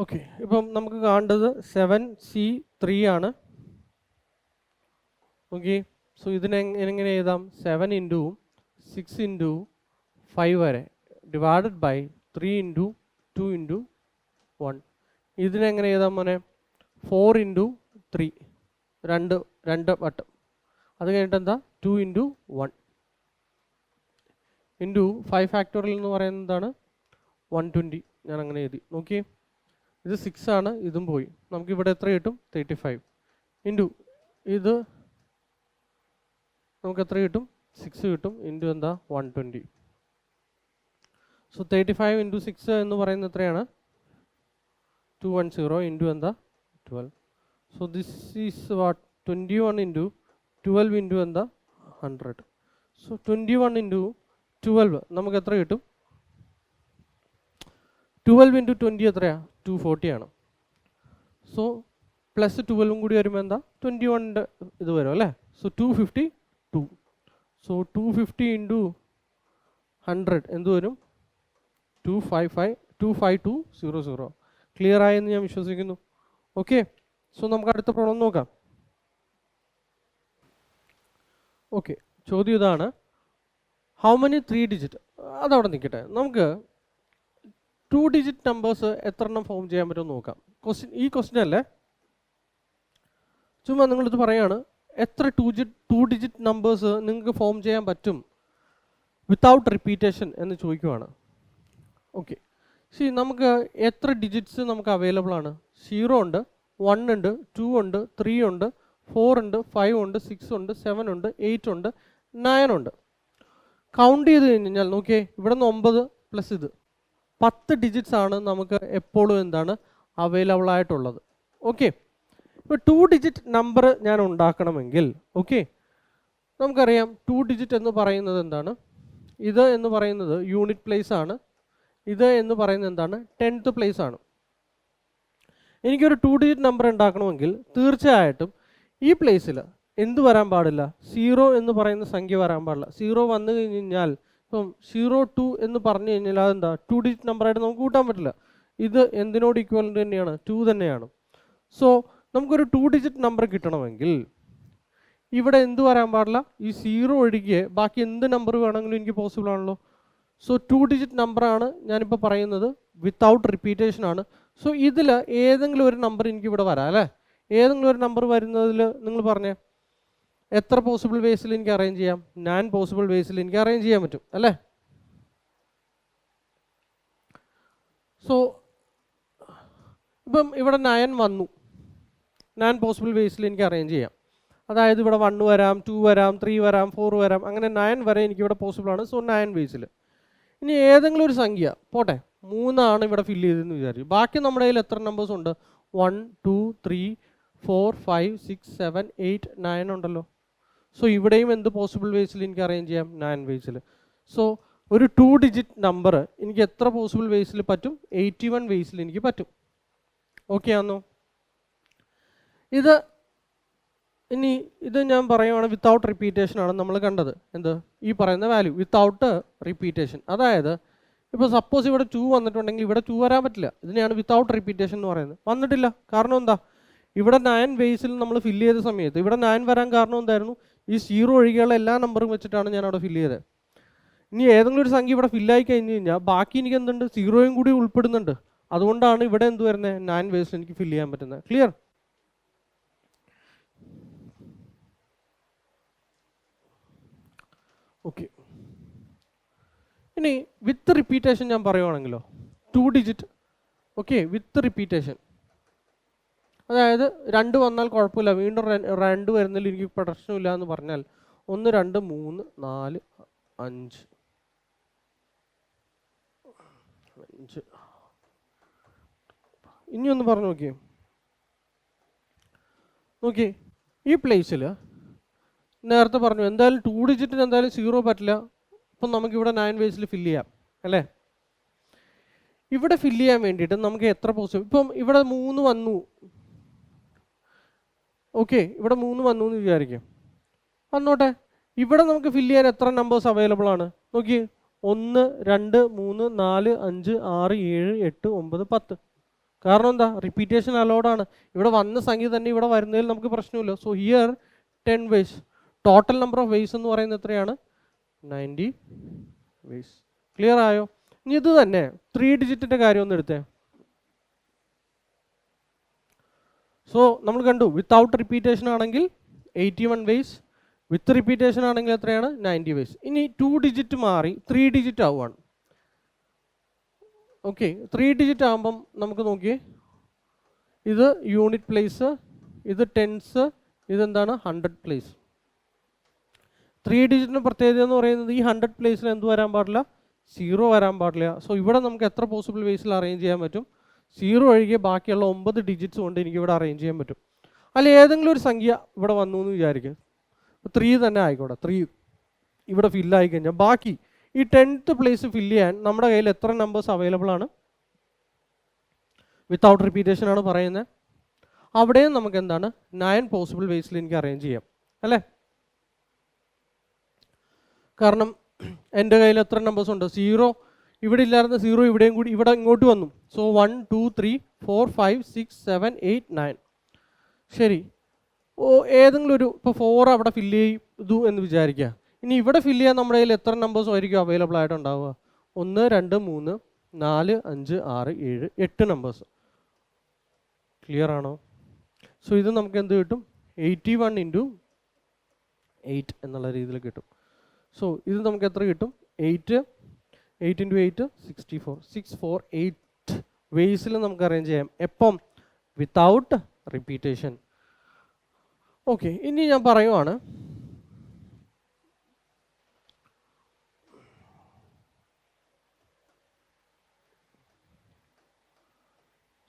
Okay, ഇപ്പം നമുക്ക് കാണേണ്ടത് 7C3 ആണ്. ഓക്കെ, സോ ഇതിനെ എങ്ങനെ എഴുതാം? 7 ഇൻറ്റു 6 ഇൻറ്റു 5 വരെ ഡിവൈഡഡ് ബൈ 3 ഇൻറ്റു 2 ഇൻറ്റു 1. ഇതിനെങ്ങനെ എഴുതാം മോനെ? 4 ഇൻറ്റു 3, രണ്ട് വട്ടം. അത് കഴിഞ്ഞിട്ട് എന്താ? 2 ഇൻറ്റു 1 ഇൻറ്റു 5 ഫാക്ടോറിയൽ എന്ന് പറയുന്നതാണ് 120. ഞാൻ അങ്ങനെ എഴുതി. നോക്കിയേ, ഇത് 6 ആണ്, ഇതും പോയി. നമുക്ക് ഇവിടെ എത്ര കിട്ടും? 35 ഇൻറ്റു ഇത് നമുക്ക് എത്ര കിട്ടും? 6 കിട്ടും. ഇൻറ്റു എന്താ? 120. സോ 35 ഇൻറ്റു 6 എന്ന് പറയുന്നത് എത്രയാണ്? 210 ഇൻറ്റു എന്താ? 12. So this is what? 21 into 12 into എന്താ? 100. സോ 21 ഇൻറ്റു 12 നമുക്ക് എത്ര കിട്ടും? 12 ഇൻറ്റു 20 എത്രയാ? 240 ആണ്. സോ പ്ലസ് 12 കൂടി വരുമ്പോൾ എന്താ? 21 ഇത് വരും അല്ലേ? സോ 252. സോ 250 ഇൻറ്റു 100 എന്ത് വരും? 25200. ക്ലിയർ ആയെന്ന് ഞാൻ വിശ്വസിക്കുന്നു. ഓക്കെ, സോ നമുക്ക് അടുത്ത പ്രോബ്ലം നോക്കാം. ഓക്കെ, ചോദ്യം ഇതാണ്, ഹൗ മെനി 3 ഡിജിറ്റ്? അതവിടെ നിൽക്കട്ടെ. നമുക്ക് 2 ഡിജിറ്റ് നമ്പേഴ്സ് എത്ര എണ്ണം ഫോം ചെയ്യാൻ പറ്റുമെന്ന് നോക്കാം. ഈ ക്വസ്റ്റ്യൻ അല്ലേ, ചുമ്മാ നിങ്ങളിത് പറയാണ്, എത്ര 2 ഡിജിറ്റ് നമ്പേഴ്സ് നിങ്ങൾക്ക് ഫോം ചെയ്യാൻ പറ്റും വിത്തൗട്ട് റിപ്പീറ്റേഷൻ എന്ന് ചോദിക്കുവാണ്. ഓക്കെ, നമുക്ക് എത്ര ഡിജിറ്റ്സ് നമുക്ക് അവൈലബിൾ ആണ്? 0 ഉണ്ട്, 1 ഉണ്ട്, 2 ഉണ്ട്, 3 ഉണ്ട്, 4 ഉണ്ട്, 5 ഉണ്ട്, 6 ഉണ്ട്, 7 ഉണ്ട്, 8 ഉണ്ട്, 9 ഉണ്ട്. കൗണ്ട് ചെയ്ത് കഴിഞ്ഞാൽ നോക്കിയേ, ഇവിടെ നിന്ന് 9 പ്ലസ് ഇത് 10 ഡിജിറ്റ്സ് ആണ് നമുക്ക് എപ്പോഴും എന്താണ് അവൈലബിൾ ആയിട്ടുള്ളത്. ഓക്കെ, ഇപ്പോൾ 2 ഡിജിറ്റ് നമ്പർ ഞാൻ ഉണ്ടാക്കണമെങ്കിൽ, ഓക്കെ, നമുക്കറിയാം 2 ഡിജിറ്റ് എന്ന് പറയുന്നത് എന്താണ്? ഇത് എന്ന് പറയുന്നത് യൂണിറ്റ് പ്ലേസ് ആണ്. ഇത് എന്ന് പറയുന്നത് എന്താണ്? 10th പ്ലേസ് ആണ്. എനിക്കൊരു 2 ഡിജിറ്റ് നമ്പർ ഉണ്ടാക്കണമെങ്കിൽ തീർച്ചയായിട്ടും ഈ പ്ലേസിൽ എന്ത് വരാൻ പാടില്ല? 0 എന്ന് പറയുന്ന സംഖ്യ വരാൻ പാടില്ല. 0 വന്നു കഴിഞ്ഞാൽ ഇപ്പം 02 എന്ന് പറഞ്ഞു കഴിഞ്ഞാൽ അതെന്താ? 2 ഡിജിറ്റ് നമ്പറായിട്ട് നമുക്ക് കൂട്ടാൻ പറ്റില്ല. ഇത് എന്തിനോട് ഈക്വലൻ്റ് തന്നെയാണ്? 2 തന്നെയാണ്. സോ നമുക്കൊരു 2 ഡിജിറ്റ് നമ്പർ കിട്ടണമെങ്കിൽ ഇവിടെ എന്ത് വരാൻ പാടില്ല? ഈ 0 ഒഴികെ ബാക്കി എന്ത് നമ്പർ വേണമെങ്കിലും എനിക്ക് പോസിബിൾ ആണല്ലോ. സോ 2 ഡിജിറ്റ് നമ്പറാണ് ഞാനിപ്പോൾ പറയുന്നത്, വിത്തൗട്ട് റിപ്പീറ്റേഷൻ ആണ്. സോ ഇതിൽ ഏതെങ്കിലും ഒരു നമ്പർ എനിക്ക് ഇവിടെ വരാം അല്ലേ? ഏതെങ്കിലും ഒരു നമ്പർ വരുന്നതിൽ നിങ്ങൾ പറഞ്ഞേ എത്ര പോസിബിൾ വേസിൽ എനിക്ക് അറേഞ്ച് ചെയ്യാം? 9 പോസിബിൾ വേസിൽ എനിക്ക് അറേഞ്ച് ചെയ്യാൻ പറ്റും അല്ലേ? സോ ഇപ്പം ഇവിടെ 9 വന്നു, 9 പോസിബിൾ വേസിൽ എനിക്ക് അറേഞ്ച് ചെയ്യാം. അതായത് ഇവിടെ 1 വരാം, 2 വരാം, 3 വരാം, 4 വരാം, അങ്ങനെ 9 വരെ എനിക്കിവിടെ പോസിബിൾ ആണ്. സോ 9 വേസിൽ. ഇനി ഏതെങ്കിലും ഒരു സംഖ്യ പോട്ടെ, 3 ആണ് ഇവിടെ ഫില്ല് ചെയ്തതെന്ന് വിചാരിച്ചു. ബാക്കി നമ്മുടെ കയ്യിൽ എത്ര നമ്പേഴ്സ് ഉണ്ട്? 1 2 3 4 5 6 7 8 9 ഉണ്ടല്ലോ. സോ ഇവിടെയും എന്ത് പോസിബിൾ വേസിൽ എനിക്ക് അറേഞ്ച് ചെയ്യാം? 9 വേസിൽ. സോ ഒരു 2 ഡിജിറ്റ് നമ്പർ എനിക്ക് എത്ര പോസിബിൾ വേസിൽ പറ്റും? 81 വേസിൽ എനിക്ക് പറ്റും. ഓക്കെ ആണോ? ഇത് ഞാൻ പറയുവാണ് വിത്തൗട്ട് റിപ്പീറ്റേഷൻ ആണ് നമ്മൾ കണ്ടത്. എന്ത്? ഈ പറയുന്ന വാല്യൂ വിത്തൗട്ട് റിപ്പീറ്റേഷൻ. അതായത് ഇപ്പോൾ സപ്പോസ് ഇവിടെ 2 വന്നിട്ടുണ്ടെങ്കിൽ ഇവിടെ 2 വരാൻ പറ്റില്ല. ഇതിനെയാണ് വിത്തൗട്ട് റിപ്പീറ്റേഷൻ എന്ന് പറയുന്നത്. വന്നിട്ടില്ല. കാരണം എന്താ? ഇവിടെ 9 വേസിൽ നമ്മൾ ഫില്ല് ചെയ്ത സമയത്ത് ഇവിടെ 9 വരാൻ കാരണം എന്തായിരുന്നു? ഈ 0 ഒഴികെയുള്ള എല്ലാ നമ്പറും വെച്ചിട്ടാണ് ഞാൻ അവിടെ ഫില്ല് ചെയ്തത്. ഇനി ഏതെങ്കിലും ഒരു സംഖ്യ ഇവിടെ ഫില്ലായി കഴിഞ്ഞ് കഴിഞ്ഞാൽ ബാക്കി എനിക്ക് എന്തുണ്ട്? 0യും കൂടി ഉൾപ്പെടുന്നുണ്ട്. അതുകൊണ്ടാണ് ഇവിടെ എന്ത് വരുന്നത്? 9 വേസിൽ എനിക്ക് ഫില്ല് ചെയ്യാൻ പറ്റുന്നത്. ക്ലിയർ? ഓക്കെ, ഇനി വിത്ത് റിപ്പീറ്റേഷൻ ഞാൻ പറയുവാണെങ്കിലോ 2 ഡിജിറ്റ്. ഓക്കെ, വിത്ത് റിപ്പീറ്റേഷൻ അതായത് 2 വന്നാൽ കുഴപ്പമില്ല, വീണ്ടും 2 വരുന്നതിൽ എനിക്ക് പ്രശ്നമില്ല എന്ന് പറഞ്ഞാൽ 1 2 3 4 5 ഇനി ഒന്ന് പറഞ്ഞു നോക്കിയേ ഈ പ്ലേസിൽ നേരത്തെ പറഞ്ഞു എന്തായാലും 2 ഡിജിറ്റിന് എന്തായാലും 0 പറ്റില്ല. അപ്പം നമുക്കിവിടെ 9 വേസിൽ ഫില്ല് ചെയ്യാം അല്ലേ? ഇവിടെ ഫില്ല് ചെയ്യാൻ വേണ്ടിയിട്ട് നമുക്ക് എത്ര പോസിബിൾ? ഇപ്പം ഇവിടെ 3 വന്നു. ഓക്കെ, ഇവിടെ 3 വന്നു എന്ന് വിചാരിക്കാം. വന്നോട്ടെ. ഇവിടെ നമുക്ക് ഫില്ല് ചെയ്യാൻ എത്ര നമ്പേഴ്സ് അവൈലബിൾ ആണ്? നോക്കി, 1 2 3 4 5 6 7 8 9 10. കാരണം എന്താ, റിപ്പീറ്റേഷൻ അലൗഡ് ആണ്. ഇവിടെ വന്ന സംഖ്യ തന്നെ ഇവിടെ വരുന്നതിൽ നമുക്ക് പ്രശ്നമില്ല. So here 10 ways. Total number of ways എന്ന് പറയുന്നത് എത്രയാണ്? 90 വേസ്. ക്ലിയർ ആയോ? ഇനി ഇത് തന്നെ 3 ഡിജിറ്റിൻ്റെ കാര്യം ഒന്ന് എടുത്തേ. സോ നമ്മൾ കണ്ടു, വിത്തൗട്ട് റിപ്പീറ്റേഷൻ ആണെങ്കിൽ 81 വേസ്, വിത്ത് റിപ്പീറ്റേഷൻ ആണെങ്കിൽ എത്രയാണ്? 90 വേസ്. ഇനി 2 ഡിജിറ്റ് മാറി 3 ഡിജിറ്റ് ആവുകയാണ്. ഓക്കെ, 3 ഡിജിറ്റ് ആകുമ്പം നമുക്ക് നോക്കിയേ, ഇത് യൂണിറ്റ് പ്ലേസ്, ഇത് ടെൻസ്, ഇതെന്താണ്? 100 പ്ലേസ്. 3 ഡിജിറ്റിന് പ്രത്യേകത എന്ന് പറയുന്നത് ഈ 100 പ്ലേസിൽ എന്ത് വരാൻ പാടില്ല? 0 വരാൻ പാടില്ല. സോ ഇവിടെ നമുക്ക് എത്ര പോസിബിൾ വേസിൽ അറേഞ്ച് ചെയ്യാൻ പറ്റും? 0 ഒഴികെ ബാക്കിയുള്ള 9 ഡിജിറ്റ്സ് കൊണ്ട് എനിക്ക് ഇവിടെ അറേഞ്ച് ചെയ്യാൻ പറ്റും. അല്ല ഏതെങ്കിലും ഒരു സംഖ്യ ഇവിടെ വന്നു എന്ന് വിചാരിക്കുക, 3 തന്നെ ആയിക്കോട്ടെ. 3 ഇവിടെ ഫില്ലായി കഴിഞ്ഞാൽ ബാക്കി ഈ 10th പ്ലേസ് ഫില്ല് ചെയ്യാൻ നമ്മുടെ കയ്യിൽ എത്ര നമ്പേഴ്സ് അവൈലബിൾ ആണ്? വിത്തൗട്ട് റിപ്പീറ്റേഷൻ ആണ് പറയുന്നത്. അവിടെയും നമുക്ക് എന്താണ്? 9 പോസിബിൾ വേസിൽ എനിക്ക് അറേഞ്ച് ചെയ്യാം അല്ലേ? കാരണം എൻ്റെ കയ്യിൽ എത്ര നമ്പേഴ്സ് ഉണ്ട്? 0 ഇവിടെ ഇല്ലായിരുന്ന 0 ഇവിടെയും കൂടി ഇവിടെ ഇങ്ങോട്ട് വന്നു. സോ 1 2 3 4 5 6 7 8 9. ശരി, ഏതെങ്കിലും ഒരു ഇപ്പോൾ 4 അവിടെ ഫില്ല് ചെയ്തു എന്ന് വിചാരിക്കുക. ഇനി ഇവിടെ ഫില്ല് ചെയ്യാൻ നമ്മുടെ കയ്യിൽ എത്ര നമ്പേഴ്സ് ആയിരിക്കും അവൈലബിൾ ആയിട്ടുണ്ടാവുക? 1 2 3 4 5 6 7 8 നമ്പേഴ്സ്. ക്ലിയർ ആണോ? സോ ഇത് നമുക്ക് എന്ത് കിട്ടും? 81 × 8 എന്നുള്ള രീതിയിൽ കിട്ടും. സോ ഇത് നമുക്ക് എത്ര കിട്ടും? 8 × 8 64. 648 വേസിൽ നമുക്ക് അറേഞ്ച് ചെയ്യാം. എപ്പം? Without repetition. ഓക്കെ, ഇനി ഞാൻ പറയുവാണ്,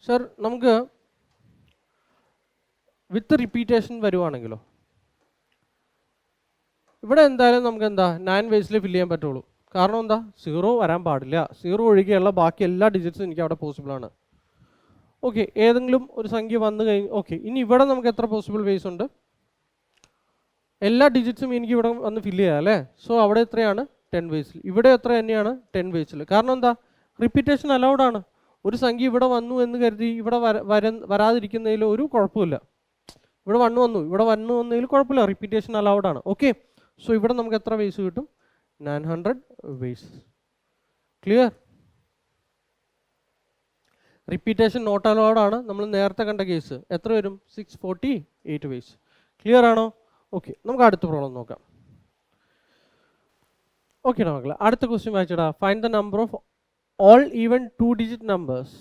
സർ നമുക്ക് വിത്ത് റിപ്പീറ്റേഷൻ വരുവാണെങ്കിലോ? ഇവിടെ എന്തായാലും നമുക്ക് എന്താ 9 വേസിൽ ഫില്ല് ചെയ്യാൻ പറ്റുള്ളൂ. കാരണം എന്താ? 0 വരാൻ പാടില്ല. 0 ഒഴികെയുള്ള ബാക്കി എല്ലാ ഡിജിറ്റ്സും എനിക്ക് അവിടെ പോസിബിൾ ആണ്. ഓക്കെ, ഏതെങ്കിലും ഒരു സംഖ്യ വന്നു കഴിഞ്ഞ് ഓക്കെ, ഇനി ഇവിടെ നമുക്ക് എത്ര പോസിബിൾ വേസ് ഉണ്ട്? എല്ലാ ഡിജിറ്റ്സും എനിക്ക് ഇവിടെ വന്ന് ഫില്ല് ചെയ്യാം അല്ലേ? സോ അവിടെ എത്രയാണ്? 10 വേസിൽ. ഇവിടെ എത്ര തന്നെയാണ്? 10 വേസിൽ. കാരണം എന്താ? റിപ്പീറ്റേഷൻ അലൗഡ് ആണ്. ഒരു സംഖ്യ ഇവിടെ വന്നു എന്ന് കരുതി ഇവിടെ വരാതിരിക്കുന്നതിൽ ഒരു കുഴപ്പമില്ല. ഇവിടെ വന്നു ഇവിടെ വന്നതിൽ കുഴപ്പമില്ല, റിപ്പീറ്റേഷൻ അലൗഡ് ആണ്. ഓക്കെ, സോ ഇവിടെ നമുക്ക് എത്ര വേസ് കിട്ടും? 900 ways. Clear? Repetition not allowed ആണ്. നമ്മൾ നേരത്തെ കണ്ട കേസ് എത്ര വരും? 648 വേസ്. ക്ലിയർ ആണോ? ഓക്കെ, നമുക്ക് അടുത്ത പ്രോബ്ലം നോക്കാം. ഓക്കെ മക്കളെ, അടുത്ത ക്വസ്റ്റ്യൻ വായിച്ചടാ. Find the number of all even 2 digit numbers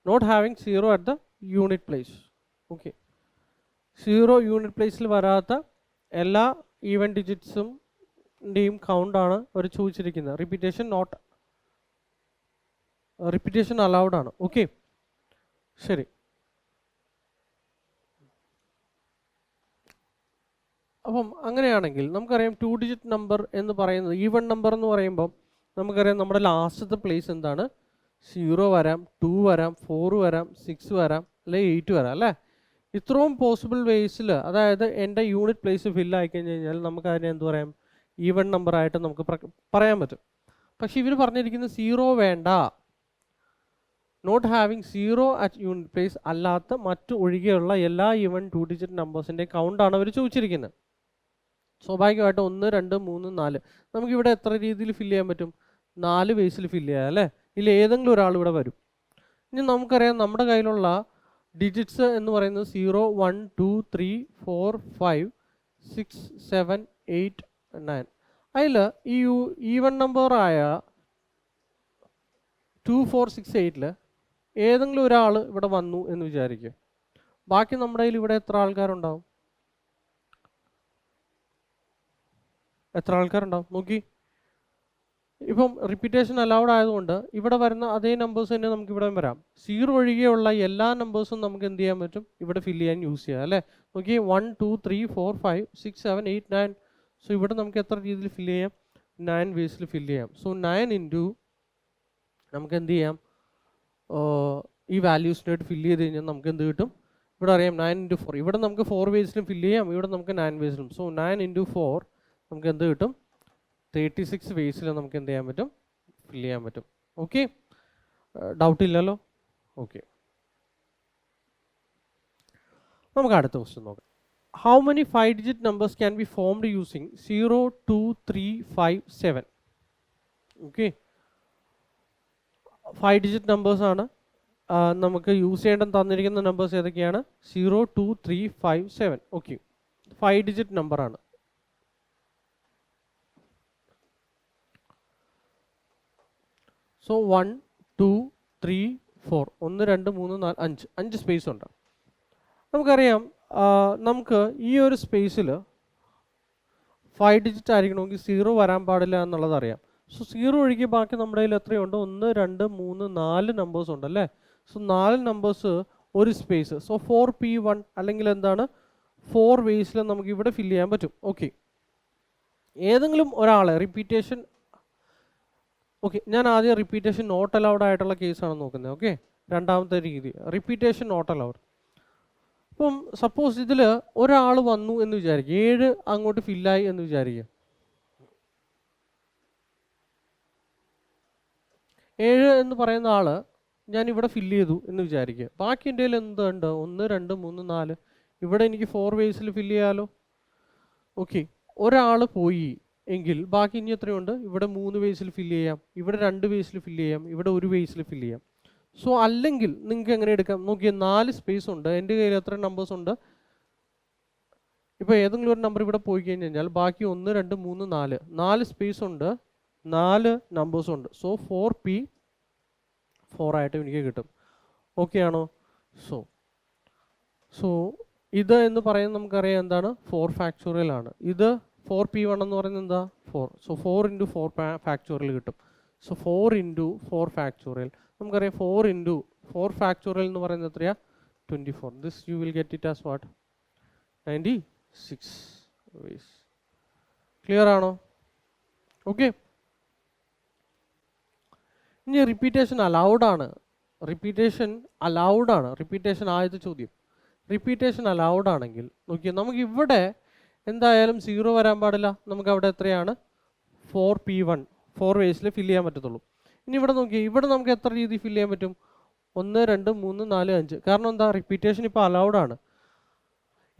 not having 0 at the unit place. Okay, 0 unit പ്ലേസിൽ വരാത്ത എല്ലാ ഈവൻ ഡിജിറ്റ്സും കൗണ്ട് ആണ് അവർ ചോദിച്ചിരിക്കുന്നത്. റിപ്പീറ്റേഷൻ അലൗഡ് ആണ്. ഓക്കെ, ശരി. അപ്പം അങ്ങനെയാണെങ്കിൽ നമുക്കറിയാം 2 ഡിജിറ്റ് നമ്പർ എന്ന് പറയുന്നത്, ഈവൻ നമ്പർ എന്ന് പറയുമ്പോൾ നമുക്കറിയാം നമ്മുടെ ലാസ്റ്റത്തെ പ്ലേസ് എന്താണ്? 0 വരാം, 2 വരാം, 4 വരാം, 6 വരാം, അല്ലെങ്കിൽ 8 വരാം അല്ലേ? ഇത്രയും പോസിബിൾ വേസിൽ, അതായത് എൻ്റെ യൂണിറ്റ് പ്ലേസ് ഫില്ല് ആയി കഴിഞ്ഞ് കഴിഞ്ഞാൽ നമുക്ക് അതിനെ എന്ത് പറയാം? ഈവൻ നമ്പർ ആയിട്ട് നമുക്ക് പറയാൻ പറ്റും. പക്ഷെ ഇവർ പറഞ്ഞിരിക്കുന്നത് 0 വേണ്ട, not having 0 at unit place അല്ലാത്ത മറ്റു ഒഴികെയുള്ള എല്ലാ ഈവൻ 2 ഡിജിറ്റ് നമ്പേഴ്സിൻ്റെ കൗണ്ടാണ് അവർ ചോദിച്ചിരിക്കുന്നത്. സ്വാഭാവികമായിട്ട് 1 2 3 4 നമുക്കിവിടെ എത്ര രീതിയിൽ ഫില്ല് ചെയ്യാൻ പറ്റും? 4 വേസിൽ ഫില്ല് ചെയ്യാം അല്ലേ? ഇതിൽ ഏതെങ്കിലും ഒരാൾ ഇവിടെ വരും. ഇനി നമുക്കറിയാം നമ്മുടെ കയ്യിലുള്ള ഡിജിറ്റ്സ് എന്ന് പറയുന്നത് 0 1 2 3 4 5 6 7 8 9. അതിൽ ഈ ഈവൻ നമ്പറായ 2 4 6 8 ഏതെങ്കിലും ഒരാൾ ഇവിടെ വന്നു എന്ന് വിചാരിക്കുക. ബാക്കി നമ്മുടെ കയ്യിൽ ഇവിടെ എത്ര ആൾക്കാരുണ്ടാവും? എത്ര ആൾക്കാരുണ്ടാവും നോക്കി. ഇപ്പം റിപ്പീറ്റേഷൻ അലൗഡ് ആയതുകൊണ്ട് ഇവിടെ വരുന്ന അതേ നമ്പേഴ്സ് തന്നെ നമുക്ക് ഇവിടെ വരാം. 0 ഒഴികെയുള്ള എല്ലാ നമ്പേഴ്സും നമുക്ക് എന്ത് ചെയ്യാൻ പറ്റും? ഇവിടെ ഫില്ല് ചെയ്യാൻ യൂസ് ചെയ്യാം അല്ലേ? നോക്കി, 1 2 3 4 5 6 7 8 9. സോ ഇവിടെ നമുക്ക് എത്ര രീതിയിൽ ഫില്ല് ചെയ്യാം? 9 വേസിൽ ഫില്ല് ചെയ്യാം. സോ 9 ഇൻറ്റു നമുക്ക് എന്ത് ചെയ്യാം? ഈ വാല്യൂസിനായിട്ട് ഫില്ല് ചെയ്ത് കഴിഞ്ഞാൽ നമുക്ക് എന്ത് കിട്ടും? ഇവിടെ അറിയാം 9 ഇൻറ്റു 4. ഇവിടെ നമുക്ക് 4 വേസിലും ഫില്ല് ചെയ്യാം, ഇവിടെ നമുക്ക് 9 വേസിലും. സോ 9 ഇൻറ്റു 4 നമുക്ക് എന്ത് കിട്ടും? 36 വേസിൽ നമുക്ക് എന്ത് ചെയ്യാൻ പറ്റും? ഫില്ല് ചെയ്യാൻ പറ്റും. ഓക്കെ, ഡൗട്ട് ഇല്ലല്ലോ? ഓക്കെ, നമുക്ക് അടുത്ത ക്വസ്റ്റ്യൻ നോക്കാം. How many 5 digit numbers can be formed using 0, 2, 3, 5, 7? Okay, 5 digit numbers ആണ് നമുക്ക് യൂസ് ചെയ്യേണ്ട. തന്നിരിക്കുന്ന നമ്പേഴ്സ് ഏതൊക്കെയാണ്? 0, 2, 3, 5, 7. ഓക്കെ, 5 ഡിജിറ്റ് നമ്പറാണ്. സോ 1, 2, 3, 4, 1, 2, 3, 4, 5 സ്പേസ് ഉണ്ട്. നമുക്കറിയാം നമുക്ക് ഈ ഒരു സ്പേസിൽ 5 ഡിജിറ്റ് ആയിരിക്കണമെങ്കിൽ 0 വരാൻ പാടില്ല എന്നുള്ളത് അറിയാം. സോ 0 ഒഴികെ ബാക്കി നമ്മുടെ കയ്യിൽ എത്രയുണ്ട്? 1, 2, 3, 4 നമ്പേഴ്സ് ഉണ്ടല്ലേ. സോ 4 നമ്പേഴ്സ് ഒരു സ്പേസ്. സോ 4p1 അല്ലെങ്കിൽ എന്താണ് 4 വേസിൽ നമുക്ക് ഇവിടെ ഫില്ല് ചെയ്യാൻ പറ്റും. ഓക്കെ, ഏതെങ്കിലും ഒരാളെ റിപ്പീറ്റേഷൻ, ഓക്കെ ഞാൻ ആദ്യം റിപ്പീറ്റേഷൻ നോട്ട് അലൗഡ് ആയിട്ടുള്ള കേസാണ് നോക്കുന്നത്. ഓക്കെ, രണ്ടാമത്തെ രീതി റിപ്പീറ്റേഷൻ നോട്ട് അലൗഡ്. അപ്പം സപ്പോസ് ഇതിൽ ഒരാൾ വന്നു എന്ന് വിചാരിക്കുക, 7 അങ്ങോട്ട് ഫില്ലായി എന്ന് വിചാരിക്കുക. 7 എന്ന് പറയുന്ന ആള് ഞാൻ ഇവിടെ ഫില്ല് ചെയ്തു എന്ന് വിചാരിക്കുക. ബാക്കി എൻ്റെ കയ്യിൽ എന്തുണ്ട്? 1, 2, 3, 4. ഇവിടെ എനിക്ക് 4 വേസിൽ ഫില്ല് ചെയ്യാമല്ലോ. ഓക്കെ, ഒരാൾ പോയി എങ്കിൽ ബാക്കി ഇനി എത്രയുണ്ട്? ഇവിടെ 3 വേസിൽ ഫില്ല് ചെയ്യാം, ഇവിടെ 2 വേസിൽ ഫില്ല് ചെയ്യാം, ഇവിടെ 1 വേസിൽ ഫില്ല് ചെയ്യാം. സോ അല്ലെങ്കിൽ നിങ്ങൾക്ക് എങ്ങനെ എടുക്കാം? നോക്കിയാൽ 4 സ്പേസ് ഉണ്ട്. എൻ്റെ കയ്യിൽ എത്ര നമ്പേഴ്സ് ഉണ്ട്? ഇപ്പോൾ ഏതെങ്കിലും ഒരു നമ്പർ ഇവിടെ പോയി കഴിഞ്ഞാൽ ബാക്കി 1, 2, 3, 4 4 സ്പേസ് ഉണ്ട്, 4 നമ്പേഴ്സ് ഉണ്ട്. സോ 4p4 ആയിട്ട് എനിക്ക് കിട്ടും. ഓക്കെ ആണോ? സോ ഇത് എന്ന് പറയുന്നത് നമുക്കറിയാം എന്താണ്? 4 ഫാക്ടോറിയൽ ആണ്. ഇത് 4p1 എന്ന് പറയുന്നത് എന്താ? 4. സോ 4 × 4 ഫാക്ടോറിയൽ കിട്ടും. സോ 4 × 4 ഫാക്ടോറിയൽ നമുക്കറിയാം. 4 × 4 ഫാക്ടോറിയൽ എന്ന് പറയുന്നത് എത്രയാ? 24. This you will get it as what? 96 ways. Clear ആണോ? ഓക്കെ, ഇനി റിപ്പീറ്റേഷൻ അലൗഡ് ആണ്. റിപ്പീറ്റേഷൻ അലൗഡ് ആണ്. റിപ്പീറ്റേഷൻ ആദ്യത്തെ ചോദ്യം. റിപ്പീറ്റേഷൻ അലൗഡ് ആണെങ്കിൽ നോക്കിയാൽ നമുക്ക് ഇവിടെ എന്തായാലും 0 വരാൻ പാടില്ല. നമുക്ക് അവിടെ എത്രയാണ്? 4p1 4 വേസിൽ ഫില്ല് ചെയ്യാൻ പറ്റത്തുള്ളൂ. ഇനി ഇവിടെ നോക്കിയാൽ ഇവിടെ നമുക്ക് എത്ര രീതി ഫില്ല് ചെയ്യാൻ പറ്റും? 1, 2, 3, 4, 5. കാരണം എന്താ? റിപ്പീറ്റേഷൻ ഇപ്പോൾ അലൗഡ് ആണ്.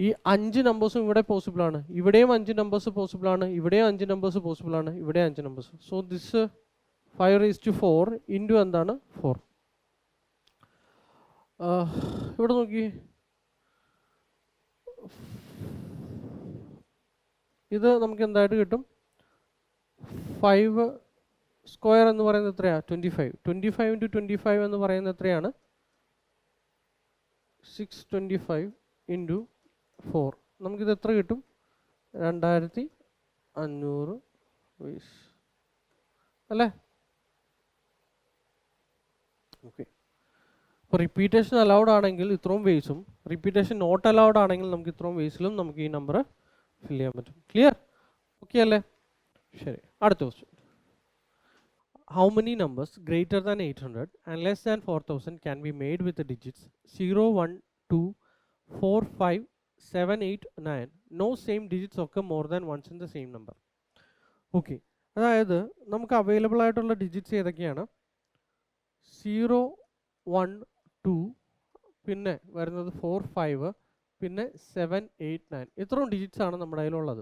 ഈ 5 നമ്പേഴ്സും ഇവിടെ പോസിബിൾ ആണ്. ഇവിടെയും 5 നമ്പേഴ്സ് പോസിബിൾ ആണ്, ഇവിടെയും 5 നമ്പേഴ്സ് പോസിബിൾ ആണ്, ഇവിടെ 5 നമ്പേഴ്സ്. സോ ദിസ് 5⁴ ഇൻറ്റു എന്താണ്? 4. ഇവിടെ നോക്കി, ഇത് നമുക്ക് എന്തായിട്ട് കിട്ടും? 5 സ്ക്വയർ എന്ന് പറയുന്നത് എത്രയാ? 25. 25 × 25 എന്ന് പറയുന്നത് എത്രയാണ്? 625 × 4. നമുക്കിത് എത്ര കിട്ടും? 2500 വേസ് അല്ലേ? ഓക്കെ, അപ്പോൾ റിപ്പീറ്റേഷൻ അലൗഡ് ആണെങ്കിൽ ഇത്രയും വേസും, റിപ്പീറ്റേഷൻ നോട്ട് അലൗഡ് ആണെങ്കിൽ നമുക്ക് ഇത്രയും വേസിലും നമുക്ക് ഈ നമ്പർ ഫില്ല് ചെയ്യാൻ പറ്റും. ക്ലിയർ? ഓക്കെ അല്ലേ? ശരി, അടുത്ത question. How many numbers greater than 800 and less than 4000 can be made with digits 0, 1, 2, 4, 5, 7, 8, 9? No same digits ഒക്കെ more than once in the same number. Okay, അതായത് നമുക്ക് അവൈലബിൾ ആയിട്ടുള്ള ഡിജിറ്റ്സ് ഏതൊക്കെയാണ്? 0, 1, 2, പിന്നെ വരുന്നത് 4, 5, പിന്നെ 7, 8, 9. ഇത്രയും ഡിജിറ്റ്സ് ആണ് നമ്മുടെ കയ്യിലുള്ളത്.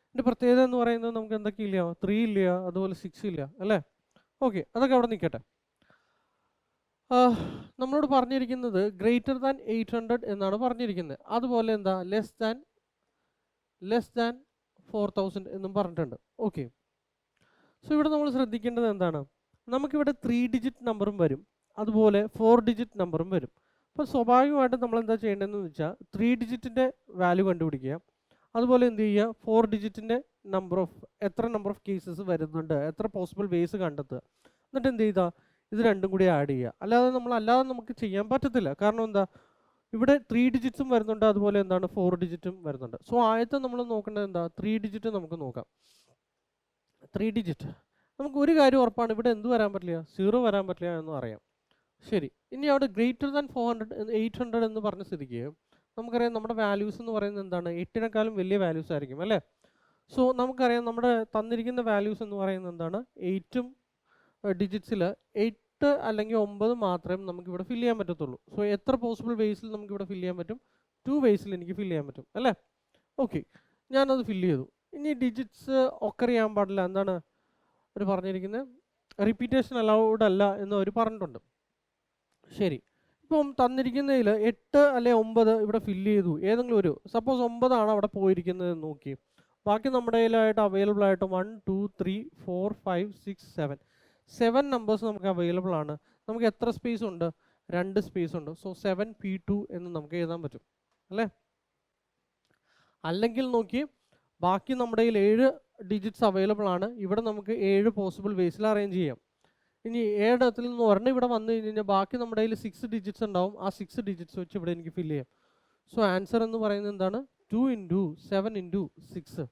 ഇതിൻ്റെ പ്രത്യേകത എന്ന് പറയുന്നത് നമുക്ക് എന്തൊക്കെയില്ല? 3 ഇല്ല, അതുപോലെ 6 ഇല്ല അല്ലേ? ഓക്കെ, അതൊക്കെ അവിടെ നിൽക്കട്ടെ. നമ്മളോട് പറഞ്ഞിരിക്കുന്നത് ഗ്രേറ്റർ ദാൻ 800 എന്നാണ് പറഞ്ഞിരിക്കുന്നത്. അതുപോലെ എന്താ? ലെസ് ദാൻ 4000 എന്നും പറഞ്ഞിട്ടുണ്ട്. ഓക്കെ, സോ ഇവിടെ നമ്മൾ ശ്രദ്ധിക്കേണ്ടത് എന്താണ്? നമുക്കിവിടെ 3 ഡിജിറ്റ് നമ്പറും വരും, അതുപോലെ 4 ഡിജിറ്റ് നമ്പറും വരും. അപ്പോൾ സ്വാഭാവികമായിട്ടും നമ്മൾ എന്താ ചെയ്യേണ്ടതെന്ന് വെച്ചാൽ 3 ഡിജിറ്റിൻ്റെ വാല്യൂ കണ്ടുപിടിക്കുക, അതുപോലെ എന്ത് ചെയ്യുക? 4 ഡിജിറ്റിൻ്റെ എത്ര നമ്പർ ഓഫ് കേസസ് വരുന്നുണ്ട്, എത്ര പോസിബിൾ വേസ് കണ്ടെത്തുക. എന്നിട്ട് എന്ത് ചെയ്താൽ ഇത് രണ്ടും കൂടി ആഡ് ചെയ്യുക. അല്ലാതെ നമുക്ക് ചെയ്യാൻ പറ്റത്തില്ല. കാരണം എന്താ? ഇവിടെ 3 ഡിജിറ്റ്സും വരുന്നുണ്ട്, അതുപോലെ എന്താണ് 4 ഡിജിറ്റും വരുന്നുണ്ട്. സോ ആദ്യത്തെ നമ്മൾ നോക്കേണ്ടത് എന്താ? 3 ഡിജിറ്റ് നമുക്ക് നോക്കാം. 3 ഡിജിറ്റ് നമുക്ക് ഒരു കാര്യം ഉറപ്പാണ്, ഇവിടെ എന്ത് വരാൻ പറ്റില്ല? 0 വരാൻ പറ്റില്ല എന്ന് അറിയാം. ശരി, ഇനി അവിടെ ഗ്രേറ്റർ ദാൻ 800 എന്ന് പറഞ്ഞ സ്ഥിതിക്ക് നമുക്കറിയാം നമ്മുടെ വാല്യൂസ് എന്ന് പറയുന്നത് എന്താണ്? 8നേക്കാളും വലിയ വാല്യൂസ് ആയിരിക്കും അല്ലേ? സോ നമുക്കറിയാം നമ്മുടെ തന്നിരിക്കുന്ന വാല്യൂസ് എന്ന് പറയുന്നത് എന്താണ്? 8ഉം ഡിജിറ്റ്സിൽ 8 അല്ലെങ്കിൽ 9 മാത്രമേ നമുക്കിവിടെ ഫില്ല് ചെയ്യാൻ പറ്റത്തുള്ളൂ. സോ എത്ര പോസിബിൾ വേസിൽ നമുക്കിവിടെ ഫില്ല് ചെയ്യാൻ പറ്റും? 2 വേസിൽ എനിക്ക് ഫില്ല് ചെയ്യാൻ പറ്റും അല്ലേ? ഓക്കെ, ഞാനത് ഫില്ല് ചെയ്തു. ഇനി ഡിജിറ്റ്സ് ഒക്കെ ചെയ്യാൻ പാടില്ല, എന്താണ് അവർ പറഞ്ഞിരിക്കുന്നത്, റിപ്പീറ്റേഷൻ അലൗഡ് അല്ല എന്ന് അവർ പറഞ്ഞിട്ടുണ്ട്. ശരി, ഇപ്പം തന്നിരിക്കുന്നതിൽ 8 അല്ലെ 9 ഇവിടെ ഫില്ല് ചെയ്തു, ഏതെങ്കിലും ഒരു സപ്പോസ് 9 ആണ് അവിടെ പോയിരിക്കുന്നത് എന്ന് നോക്കി. ബാക്കി നമ്മുടെ കയ്യിലായിട്ട് അവൈലബിൾ ആയിട്ട് 1 2 3 4 5 6 7 നമ്പേഴ്സ് നമുക്ക് അവൈലബിൾ ആണ്. നമുക്ക് എത്ര സ്പേസ് ഉണ്ട്? 2 സ്പേസ് ഉണ്ട്. സോ 7p2 എന്ന് നമുക്ക് എഴുതാൻ പറ്റും അല്ലേ? അല്ലെങ്കിൽ നോക്കി, ബാക്കി നമ്മുടെ കയ്യിൽ 7 ഡിജിറ്റ്സ് അവൈലബിൾ ആണ്. ഇവിടെ നമുക്ക് 7 പോസിബിൾ വേസിൽ അറേഞ്ച് ചെയ്യാം. ഇനി 7 ഇടത്തിൽ നിന്ന് ഒരെണ്ണം ഇവിടെ വന്നു കഴിഞ്ഞാൽ ബാക്കി നമ്മുടെ കയ്യിൽ 6 ഡിജിറ്റ്സ് ഉണ്ടാവും. ആ 6 ഡിജിറ്റ്സ് വെച്ച് ഇവിടെ എനിക്ക് ഫില്ല് ചെയ്യാം. സോ ആൻസർ എന്ന് പറയുന്നത് എന്താണ്? 2 × 7 × 6.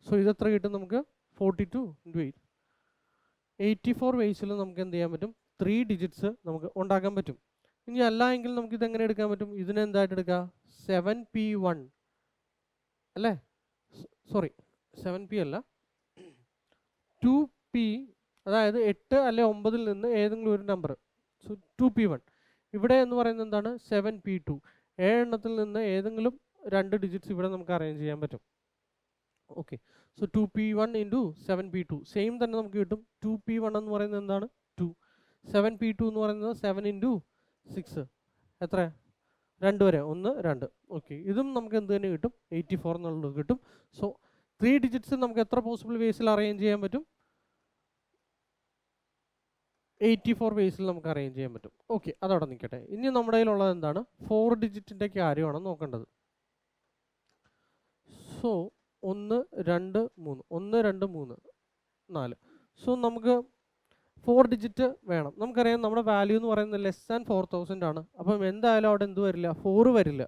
സോ ഇതെത്ര കിട്ടും നമുക്ക്? 42 × 8. 84 വേസിൽ നമുക്ക് എന്ത് ചെയ്യാൻ പറ്റും? 3 ഡിജിറ്റ്സ് നമുക്ക് ഉണ്ടാക്കാൻ പറ്റും. ഇനി അല്ല എങ്കിൽ നമുക്ക് ഇതെങ്ങനെ എടുക്കാൻ പറ്റും? ഇതിനെ എന്തായിട്ട് എടുക്കുക? 7p1 അല്ലേ? സോറി, 7p അല്ല, 2p, അതായത് 8 അല്ലെ 9 നിന്ന് ഏതെങ്കിലും ഒരു നമ്പർ. So 2p1. ഇവിടെ എന്ന് പറയുന്നത് എന്താണ്? 7p2. 7 എണ്ണത്തിൽ നിന്ന് ഏതെങ്കിലും 2 ഡിജിറ്റ്സ് ഇവിടെ നമുക്ക് അറേഞ്ച് ചെയ്യാൻ പറ്റും. Okay, so 2p1 × 7p2 same തന്നെ നമുക്ക് കിട്ടും. 2p1 എന്ന് പറയുന്നത് എന്താണ്? 2. 7p2 എന്ന് പറയുന്നത് 7 × 6. എത്ര? 2 വരെ, 1 2. ഓക്കെ, ഇതും നമുക്ക് എന്ത് തന്നെ കിട്ടും? 84 എന്നുള്ളത് കിട്ടും. സോ 3 ഡിജിറ്റ്സ് നമുക്ക് എത്ര പോസിബിൾ വേസിൽ അറേഞ്ച് ചെയ്യാൻ പറ്റും? 84 വേസിൽ നമുക്ക് അറേഞ്ച് ചെയ്യാൻ പറ്റും. ഓക്കെ, അതവിടെ നിൽക്കട്ടെ. ഇനി നമ്മുടെ കയ്യിലുള്ളത് എന്താണ്? 4 ഡിജിറ്റിൻ്റെ കാര്യമാണ് നോക്കേണ്ടത്. സോ 1 2 3 1 2 3 4. സോ നമുക്ക് 4 ഡിജിറ്റ് വേണം. നമുക്കറിയാം നമ്മുടെ വാല്യൂ എന്ന് പറയുന്നത് <4000 ആണ്. അപ്പം എന്തായാലും അവിടെ എന്ത് വരില്ല? 4 വരില്ല.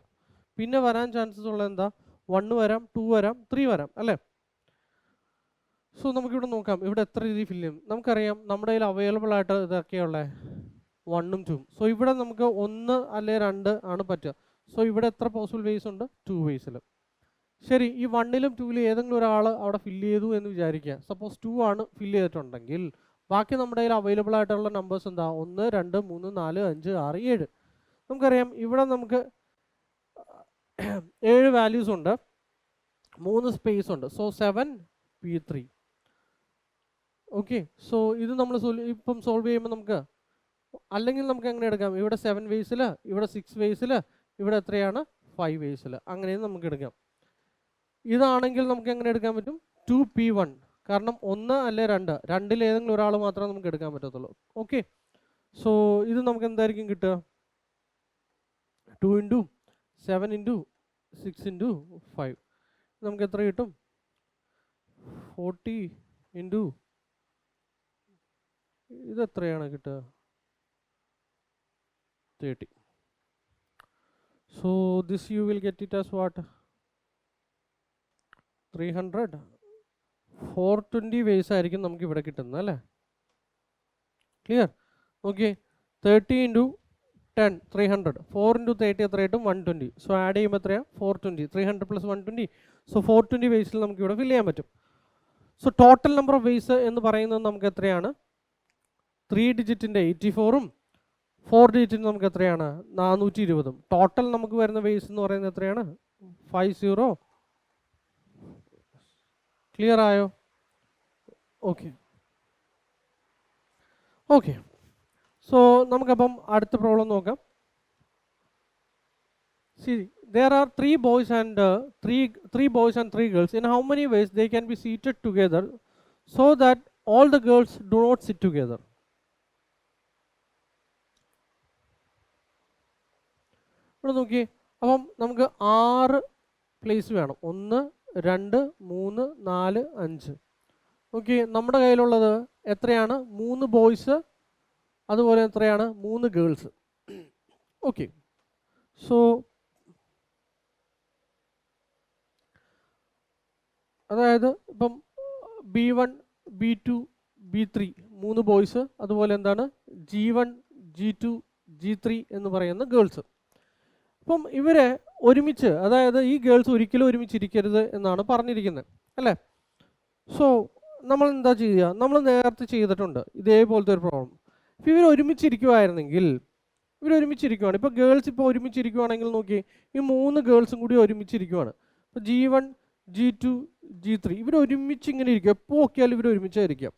പിന്നെ വരാൻ ചാൻസസ് ഉള്ളത് എന്താ? 1 വരാം, 2 വരാം, 3 വരാം അല്ലേ? സോ നമുക്കിവിടെ നോക്കാം, ഇവിടെ എത്ര രീതി ഫില്ല് ചെയ്യും. നമുക്കറിയാം നമ്മുടെ കയ്യിൽ അവൈലബിൾ ആയിട്ട് ഇതൊക്കെയുള്ള 1ഉം 2ഉം. സോ ഇവിടെ നമുക്ക് 1 അല്ലെ 2 ആണ് പറ്റുക. സോ ഇവിടെ എത്ര പോസിബിൾ വേസ് ഉണ്ട്? 2 വേസിൽ. ശരി, ഈ 1ലും 2ലും ഏതെങ്കിലും ഒരാൾ അവിടെ ഫില്ല് ചെയ്തു എന്ന് വിചാരിക്കുക. സപ്പോസ് 2 ആണ് ഫില്ല് ചെയ്തിട്ടുണ്ടെങ്കിൽ ബാക്കി നമ്മുടെ കയ്യിൽ അവൈലബിൾ ആയിട്ടുള്ള നമ്പേഴ്സ് എന്താ? 1 2 3 4 5 6 7. നമുക്കറിയാം ഇവിടെ നമുക്ക് 7 വാല്യൂസ് ഉണ്ട്, 3 സ്പേസ് ഉണ്ട്. So 7p3. ഓക്കെ, സോ ഇത് നമ്മൾ ഇപ്പം സോൾവ് ചെയ്യുമ്പോൾ നമുക്ക്, അല്ലെങ്കിൽ നമുക്ക് എങ്ങനെ എടുക്കാം? ഇവിടെ 7 വേസിൽ, ഇവിടെ 6 വേസിൽ, ഇവിടെ എത്രയാണ്? 5 വേസിൽ. അങ്ങനെയും നമുക്ക് എടുക്കാം. ഇതാണെങ്കിൽ നമുക്ക് എങ്ങനെ എടുക്കാൻ പറ്റും? 2p1. കാരണം 1 അല്ലെ 2, രണ്ടിൽ ഏതെങ്കിലും ഒരാൾ മാത്രമേ നമുക്ക് എടുക്കാൻ പറ്റത്തുള്ളൂ. ഓക്കെ, സോ ഇത് നമുക്ക് എന്തായിരിക്കും കിട്ടുക? 2 × 7 × 6 × 5. നമുക്ക് എത്ര കിട്ടും? 40 × ഇതെത്രയാണ് കിട്ടുക? 30. So this you will get it as what? 300. 420 ways ആയിരിക്കും നമുക്ക് ഇവിടെ കിട്ടുന്നത് അല്ലേ? ക്ലിയർ? ഓക്കെ, 30 × 10 300. 4 × 30 എത്ര കിട്ടും? 120. സോ ആഡ് ചെയ്യുമ്പോൾ എത്രയാണ്? 420. 300 + 120. സോ 420 വേസിൽ നമുക്ക് ഇവിടെ ഫില്ല് ചെയ്യാൻ പറ്റും. So total number of ways എന്ന് പറയുന്നത് നമുക്ക് എത്രയാണ്? 3 ഡിജിറ്റിൻ്റെ 84ഉം 4 ഡിജിറ്റിന് നമുക്ക് എത്രയാണ്? 420. ടോട്ടൽ നമുക്ക് വരുന്ന വേസ് എന്ന് പറയുന്നത് എത്രയാണ്? 50. ക്ലിയർ ആയോ? ഓക്കെ ഓക്കെ, സോ നമുക്കപ്പം അടുത്ത പ്രോബ്ലം നോക്കാം. See, there are 3 boys and 3 girls. In how many ways they can be seated together so that all the girls do not sit together? ഇവിടെ നോക്കി, അപ്പം നമുക്ക് 6 പ്ലേസ് വേണം. 1 2 3 4 5. ഓക്കെ, നമ്മുടെ കയ്യിലുള്ളത് എത്രയാണ്? 3 ബോയ്സ്, അതുപോലെ എത്രയാണ്? 3 ഗേൾസ്. ഓക്കെ, സോ അതായത് ഇപ്പം B1 B2 B3 3 ബോയ്സ്, അതുപോലെ എന്താണ് G1 G2 G3 എന്ന് പറയുന്ന ഗേൾസ്. അപ്പം ഇവരെ ഒരുമിച്ച്, അതായത് ഈ ഗേൾസ് ഒരിക്കലും ഒരുമിച്ചിരിക്കരുത് എന്നാണ് പറഞ്ഞിരിക്കുന്നത് അല്ലേ? സോ നമ്മൾ എന്താ ചെയ്യുക? നമ്മൾ നേരത്തെ ചെയ്തിട്ടുണ്ട് ഇതേപോലത്തെ ഒരു പ്രോബ്ലം. ഇപ്പം ഇവർ ഒരുമിച്ചിരിക്കുമായിരുന്നെങ്കിൽ ഇവർ ഒരുമിച്ചിരിക്കുവാണ്. ഇപ്പോൾ ഗേൾസ് ഇപ്പോൾ ഒരുമിച്ചിരിക്കുവാണെങ്കിൽ നോക്കി, ഈ 3 ഗേൾസും കൂടി ഒരുമിച്ചിരിക്കുവാണ്. ഇപ്പോൾ G1, G2, G3 ഇവർ ഒരുമിച്ച് ഇങ്ങനെ ഇരിക്കും. എപ്പോൾ നോക്കിയാലും ഇവർ ഒരുമിച്ചായിരിക്കാം.